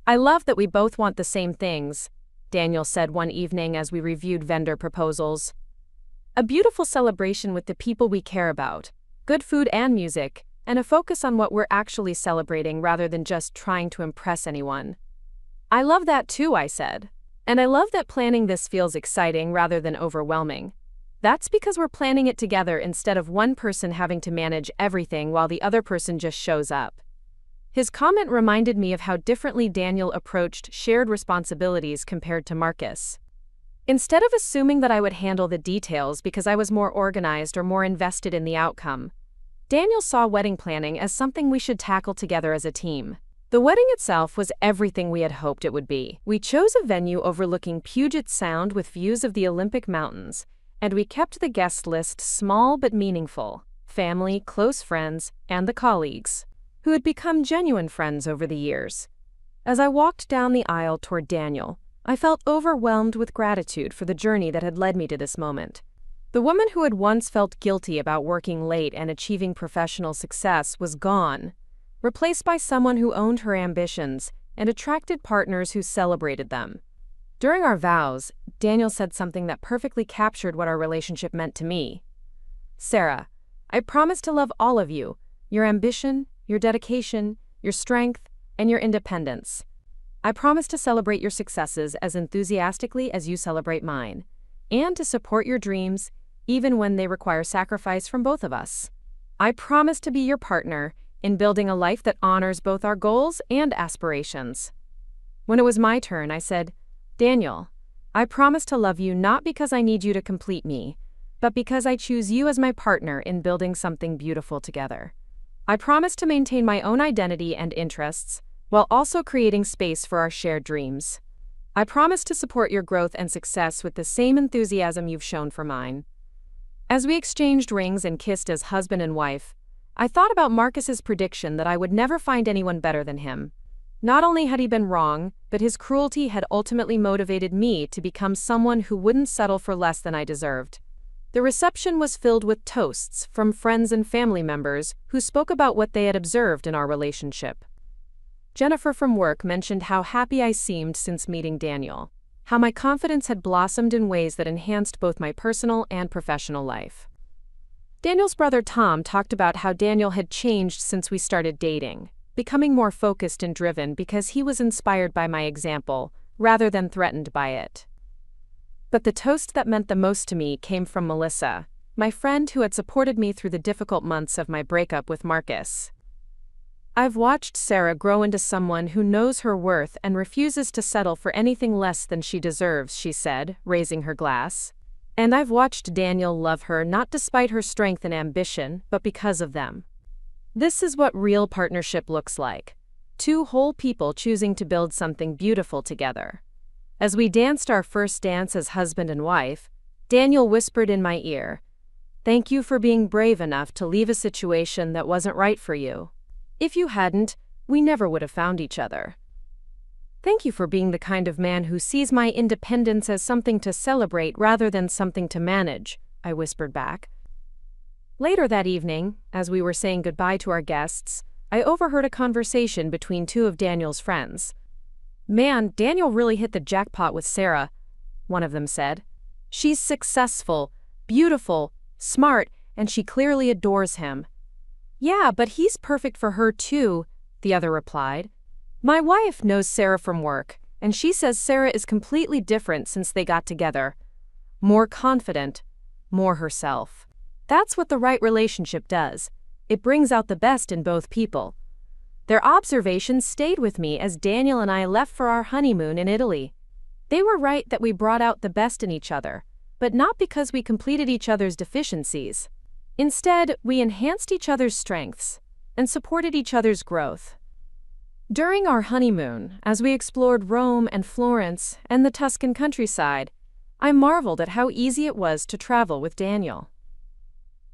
"I love that we both want the same things," Daniel said one evening as we reviewed vendor proposals. "A beautiful celebration with the people we care about, good food and music, and a focus on what we're actually celebrating rather than just trying to impress anyone." "I love that too," I said. "And I love that planning this feels exciting rather than overwhelming. That's because we're planning it together instead of one person having to manage everything while the other person just shows up." His comment reminded me of how differently Daniel approached shared responsibilities compared to Marcus. Instead of assuming that I would handle the details because I was more organized or more invested in the outcome, Daniel saw wedding planning as something we should tackle together as a team. The wedding itself was everything we had hoped it would be. We chose a venue overlooking Puget Sound with views of the Olympic Mountains, and we kept the guest list small but meaningful: family, close friends, and the colleagues, who had become genuine friends over the years. As I walked down the aisle toward Daniel, I felt overwhelmed with gratitude for the journey that had led me to this moment. The woman who had once felt guilty about working late and achieving professional success was gone, replaced by someone who owned her ambitions and attracted partners who celebrated them. During our vows, Daniel said something that perfectly captured what our relationship meant to me. "Sarah, I promise to love all of you, your ambition, your dedication, your strength, and your independence. I promise to celebrate your successes as enthusiastically as you celebrate mine, and to support your dreams, even when they require sacrifice from both of us. I promise to be your partner in building a life that honors both our goals and aspirations." When it was my turn, I said, "Daniel, I promise to love you not because I need you to complete me, but because I choose you as my partner in building something beautiful together. I promise to maintain my own identity and interests, while also creating space for our shared dreams. I promise to support your growth and success with the same enthusiasm you've shown for mine." As we exchanged rings and kissed as husband and wife, I thought about Marcus's prediction that I would never find anyone better than him. Not only had he been wrong, but his cruelty had ultimately motivated me to become someone who wouldn't settle for less than I deserved. The reception was filled with toasts from friends and family members who spoke about what they had observed in our relationship. Jennifer from work mentioned how happy I seemed since meeting Daniel, how my confidence had blossomed in ways that enhanced both my personal and professional life. Daniel's brother Tom talked about how Daniel had changed since we started dating, becoming more focused and driven because he was inspired by my example, rather than threatened by it. But the toast that meant the most to me came from Melissa, my friend who had supported me through the difficult months of my breakup with Marcus. "I've watched Sarah grow into someone who knows her worth and refuses to settle for anything less than she deserves," she said, raising her glass. "And I've watched Daniel love her not despite her strength and ambition, but because of them. This is what real partnership looks like: two whole people choosing to build something beautiful together." As we danced our first dance as husband and wife, Daniel whispered in my ear, "Thank you for being brave enough to leave a situation that wasn't right for you. If you hadn't, we never would have found each other. Thank you for being the kind of man who sees my independence as something to celebrate rather than something to manage," I whispered back. Later that evening, as we were saying goodbye to our guests, I overheard a conversation between two of Daniel's friends. "Man, Daniel really hit the jackpot with Sarah," one of them said. "She's successful, beautiful, smart, and she clearly adores him." "Yeah, but he's perfect for her too," the other replied. "My wife knows Sarah from work, and she says Sarah is completely different since they got together. More confident, more herself. That's what the right relationship does. It brings out the best in both people." Their observations stayed with me as Daniel and I left for our honeymoon in Italy. They were right that we brought out the best in each other, but not because we completed each other's deficiencies. Instead, we enhanced each other's strengths and supported each other's growth. During our honeymoon, as we explored Rome and Florence and the Tuscan countryside, I marveled at how easy it was to travel with Daniel.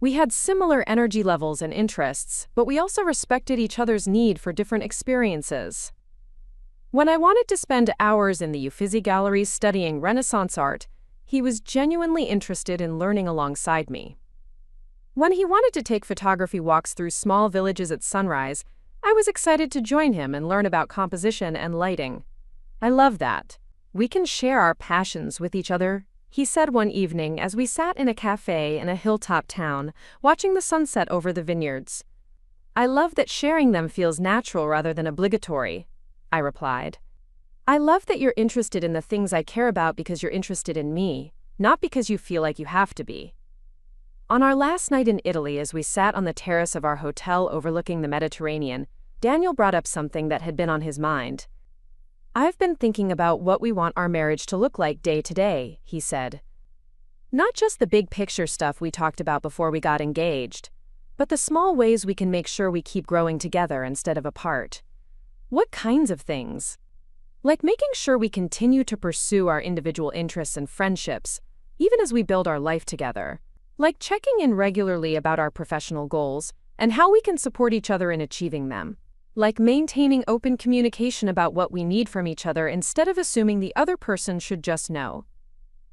We had similar energy levels and interests, but we also respected each other's need for different experiences. When I wanted to spend hours in the Uffizi galleries studying Renaissance art, he was genuinely interested in learning alongside me. When he wanted to take photography walks through small villages at sunrise, I was excited to join him and learn about composition and lighting. I love that. We can share our passions with each other, he said one evening as we sat in a cafe in a hilltop town, watching the sunset over the vineyards. I love that sharing them feels natural rather than obligatory, I replied. I love that you're interested in the things I care about because you're interested in me, not because you feel like you have to be. On our last night in Italy, as we sat on the terrace of our hotel overlooking the Mediterranean, Daniel brought up something that had been on his mind. I've been thinking about what we want our marriage to look like day to day, he said. Not just the big picture stuff we talked about before we got engaged, but the small ways we can make sure we keep growing together instead of apart. What kinds of things? Like making sure we continue to pursue our individual interests and friendships, even as we build our life together. Like checking in regularly about our professional goals and how we can support each other in achieving them. Like maintaining open communication about what we need from each other instead of assuming the other person should just know.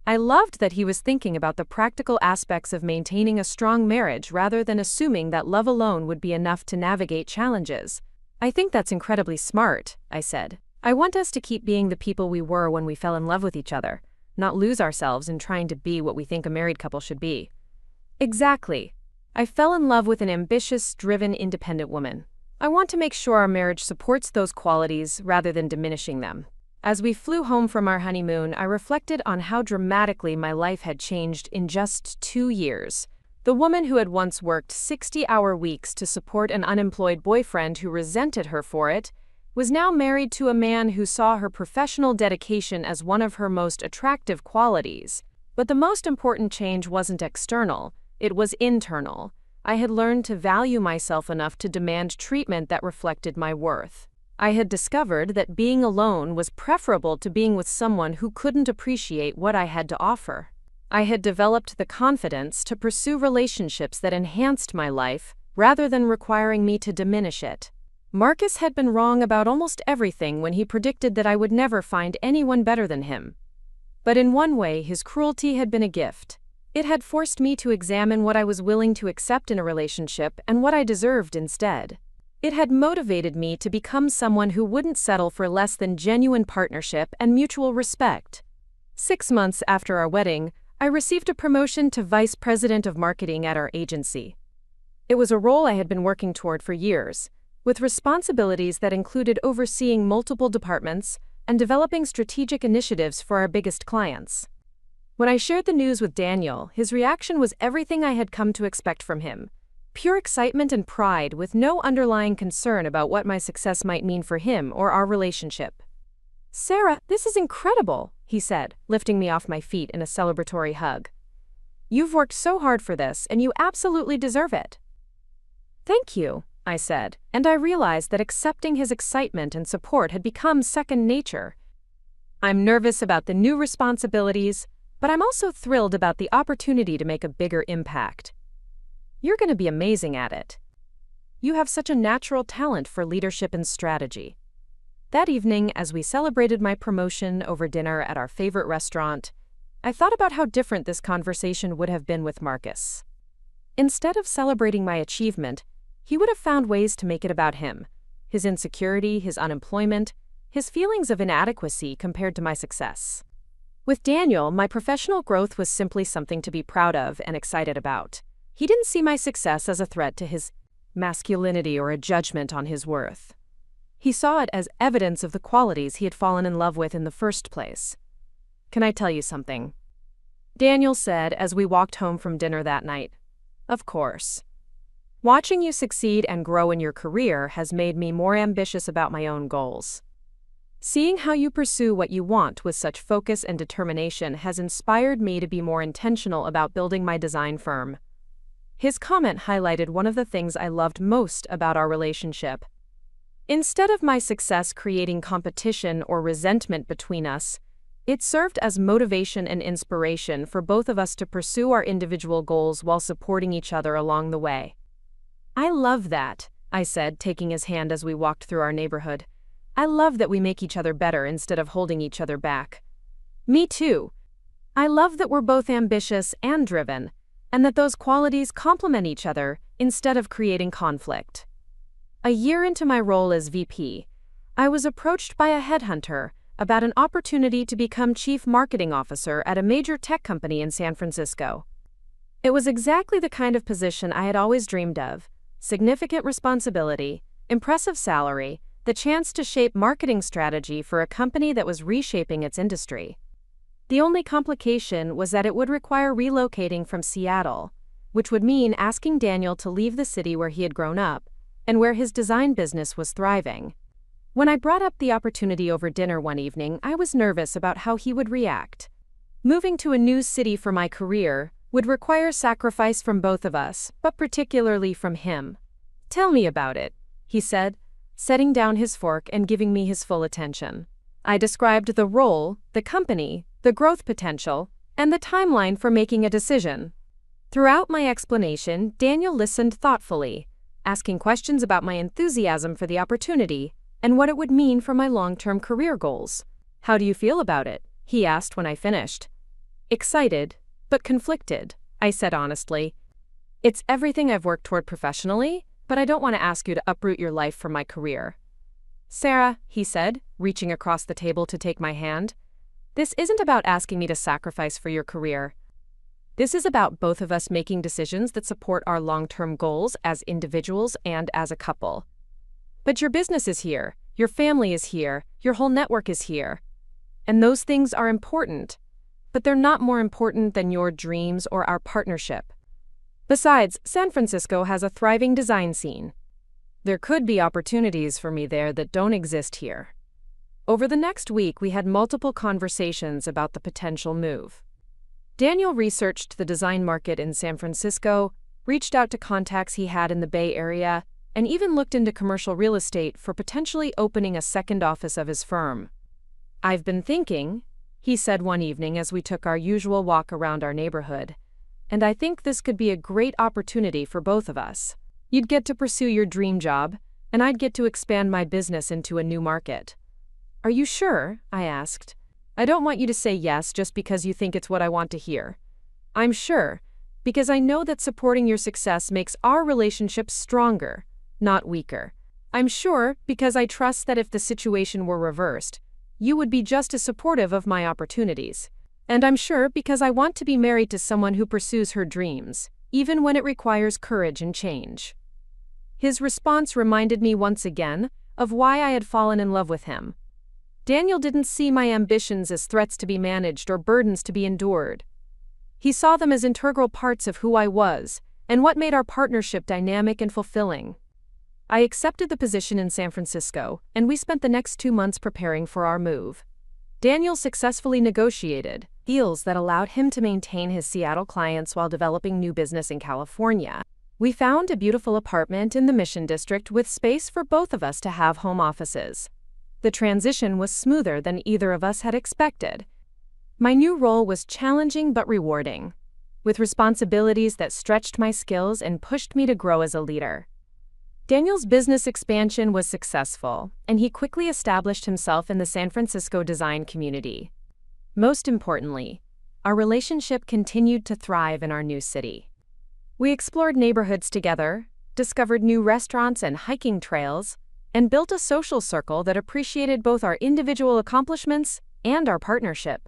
I loved that he was thinking about the practical aspects of maintaining a strong marriage rather than assuming that love alone would be enough to navigate challenges. I think that's incredibly smart, I said. I want us to keep being the people we were when we fell in love with each other, not lose ourselves in trying to be what we think a married couple should be. Exactly. I fell in love with an ambitious, driven, independent woman. I want to make sure our marriage supports those qualities rather than diminishing them. As we flew home from our honeymoon, I reflected on how dramatically my life had changed in just 2 years. The woman who had once worked 60-hour weeks to support an unemployed boyfriend who resented her for it, was now married to a man who saw her professional dedication as one of her most attractive qualities. But the most important change wasn't external. It was internal. I had learned to value myself enough to demand treatment that reflected my worth. I had discovered that being alone was preferable to being with someone who couldn't appreciate what I had to offer. I had developed the confidence to pursue relationships that enhanced my life, rather than requiring me to diminish it. Marcus had been wrong about almost everything when he predicted that I would never find anyone better than him. But in one way, his cruelty had been a gift. It had forced me to examine what I was willing to accept in a relationship and what I deserved instead. It had motivated me to become someone who wouldn't settle for less than genuine partnership and mutual respect. 6 months after our wedding, I received a promotion to vice president of marketing at our agency. It was a role I had been working toward for years, with responsibilities that included overseeing multiple departments and developing strategic initiatives for our biggest clients. When I shared the news with Daniel, his reaction was everything I had come to expect from him. Pure excitement and pride with no underlying concern about what my success might mean for him or our relationship. "Sarah, this is incredible," he said, lifting me off my feet in a celebratory hug. "You've worked so hard for this, and you absolutely deserve it." "Thank you," I said, and I realized that accepting his excitement and support had become second nature. I'm nervous about the new responsibilities, but I'm also thrilled about the opportunity to make a bigger impact. You're going to be amazing at it. You have such a natural talent for leadership and strategy. That evening, as we celebrated my promotion over dinner at our favorite restaurant, I thought about how different this conversation would have been with Marcus. Instead of celebrating my achievement, he would have found ways to make it about him, his insecurity, his unemployment, his feelings of inadequacy compared to my success. With Daniel, my professional growth was simply something to be proud of and excited about. He didn't see my success as a threat to his masculinity or a judgment on his worth. He saw it as evidence of the qualities he had fallen in love with in the first place. "Can I tell you something?" Daniel said as we walked home from dinner that night. "Of course. Watching you succeed and grow in your career has made me more ambitious about my own goals. Seeing how you pursue what you want with such focus and determination has inspired me to be more intentional about building my design firm." His comment highlighted one of the things I loved most about our relationship. Instead of my success creating competition or resentment between us, it served as motivation and inspiration for both of us to pursue our individual goals while supporting each other along the way. "I love that," I said, taking his hand as we walked through our neighborhood. "I love that we make each other better instead of holding each other back." "Me too. I love that we're both ambitious and driven, and that those qualities complement each other instead of creating conflict." A year into my role as VP, I was approached by a headhunter about an opportunity to become Chief Marketing Officer at a major tech company in San Francisco. It was exactly the kind of position I had always dreamed of: significant responsibility, impressive salary, the chance to shape marketing strategy for a company that was reshaping its industry. The only complication was that it would require relocating from Seattle, which would mean asking Daniel to leave the city where he had grown up and where his design business was thriving. When I brought up the opportunity over dinner one evening, I was nervous about how he would react. Moving to a new city for my career would require sacrifice from both of us, but particularly from him. "Tell me about it," he said, setting down his fork and giving me his full attention. I described the role, the company, the growth potential, and the timeline for making a decision. Throughout my explanation, Daniel listened thoughtfully, asking questions about my enthusiasm for the opportunity and what it would mean for my long-term career goals. "How do you feel about it?" he asked when I finished. "Excited, but conflicted," I said honestly. "It's everything I've worked toward professionally, but I don't want to ask you to uproot your life for my career." "Sarah," he said, reaching across the table to take my hand, "this isn't about asking me to sacrifice for your career. This is about both of us making decisions that support our long-term goals as individuals and as a couple. But your business is here, your family is here, your whole network is here. And those things are important, but they're not more important than your dreams or our partnership. Besides, San Francisco has a thriving design scene. There could be opportunities for me there that don't exist here." Over the next week, we had multiple conversations about the potential move. Daniel researched the design market in San Francisco, reached out to contacts he had in the Bay Area, and even looked into commercial real estate for potentially opening a second office of his firm. "I've been thinking," he said one evening as we took our usual walk around our neighborhood, "and I think this could be a great opportunity for both of us. You'd get to pursue your dream job, and I'd get to expand my business into a new market." "Are you sure?" I asked. "I don't want you to say yes just because you think it's what I want to hear. I'm sure, because I know that supporting your success makes our relationship stronger, not weaker. I'm sure because I trust that if the situation were reversed, you would be just as supportive of my opportunities. And I'm sure because I want to be married to someone who pursues her dreams, even when it requires courage and change." His response reminded me once again of why I had fallen in love with him. Daniel didn't see my ambitions as threats to be managed or burdens to be endured. He saw them as integral parts of who I was and what made our partnership dynamic and fulfilling. I accepted the position in San Francisco, and we spent the next 2 months preparing for our move. Daniel successfully negotiated deals that allowed him to maintain his Seattle clients while developing new business in California. We found a beautiful apartment in the Mission District with space for both of us to have home offices. The transition was smoother than either of us had expected. My new role was challenging but rewarding, with responsibilities that stretched my skills and pushed me to grow as a leader. Daniel's business expansion was successful, and he quickly established himself in the San Francisco design community. Most importantly, our relationship continued to thrive in our new city. We explored neighborhoods together, discovered new restaurants and hiking trails, and built a social circle that appreciated both our individual accomplishments and our partnership.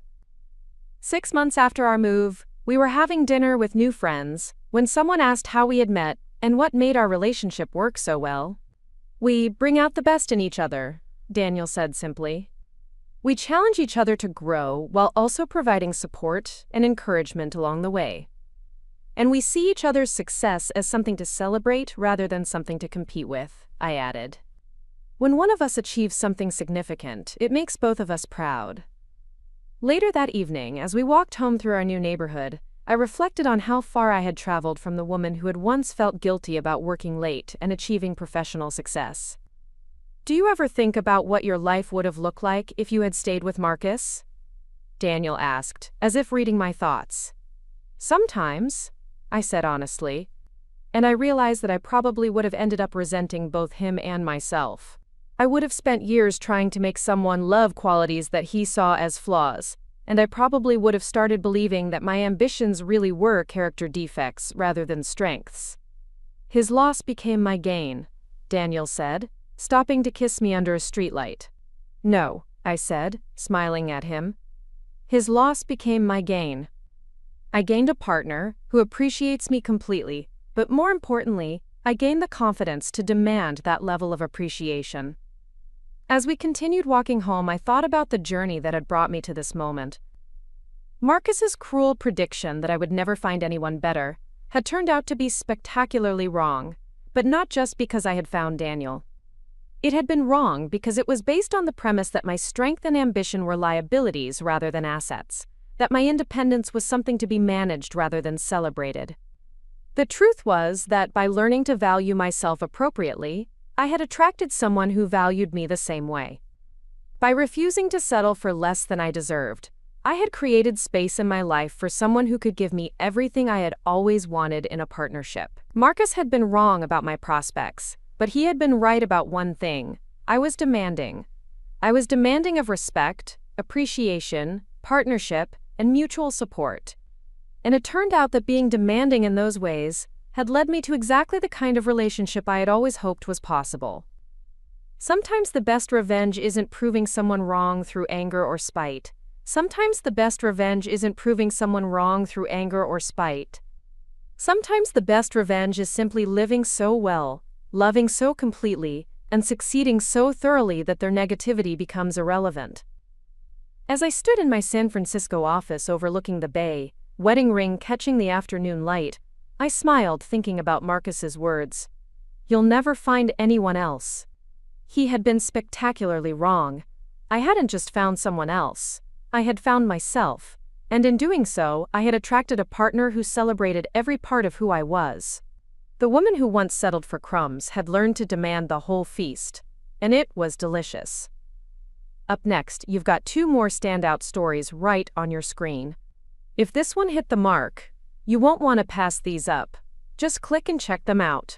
6 months after our move, we were having dinner with new friends when someone asked how we had met and what made our relationship work so well. "We bring out the best in each other," Daniel said simply. "We challenge each other to grow while also providing support and encouragement along the way. And we see each other's success as something to celebrate rather than something to compete with," I added. "When one of us achieves something significant, it makes both of us proud." Later that evening, as we walked home through our new neighborhood, I reflected on how far I had traveled from the woman who had once felt guilty about working late and achieving professional success. Do you ever think about what your life would have looked like if you had stayed with Marcus? Daniel asked, as if reading my thoughts. Sometimes, I said honestly. And I realized that I probably would have ended up resenting both him and myself. I would have spent years trying to make someone love qualities that he saw as flaws, and I probably would have started believing that my ambitions really were character defects rather than strengths. His loss became my gain, Daniel said, stopping to kiss me under a streetlight. No, I said, smiling at him. His loss became my gain. I gained a partner who appreciates me completely, but more importantly, I gained the confidence to demand that level of appreciation. As we continued walking home, I thought about the journey that had brought me to this moment. Marcus's cruel prediction that I would never find anyone better had turned out to be spectacularly wrong, but not just because I had found Daniel. It had been wrong because it was based on the premise that my strength and ambition were liabilities rather than assets, that my independence was something to be managed rather than celebrated. The truth was that by learning to value myself appropriately, I had attracted someone who valued me the same way. By refusing to settle for less than I deserved, I had created space in my life for someone who could give me everything I had always wanted in a partnership. Marcus had been wrong about my prospects, but he had been right about one thing. I was demanding. I was demanding of respect, appreciation, partnership, and mutual support. And it turned out that being demanding in those ways had led me to exactly the kind of relationship I had always hoped was possible. Sometimes the best revenge isn't proving someone wrong through anger or spite. Sometimes the best revenge isn't proving someone wrong through anger or spite. Sometimes the best revenge is simply living so well, loving so completely, and succeeding so thoroughly that their negativity becomes irrelevant. As I stood in my San Francisco office overlooking the bay, wedding ring catching the afternoon light, I smiled thinking about Marcus's words. You'll never find anyone else. He had been spectacularly wrong. I hadn't just found someone else. I had found myself, and in doing so, I had attracted a partner who celebrated every part of who I was. The woman who once settled for crumbs had learned to demand the whole feast, and it was delicious. Up next, you've got 2 more standout stories right on your screen. If this one hit the mark, you won't want to pass these up. Just click and check them out.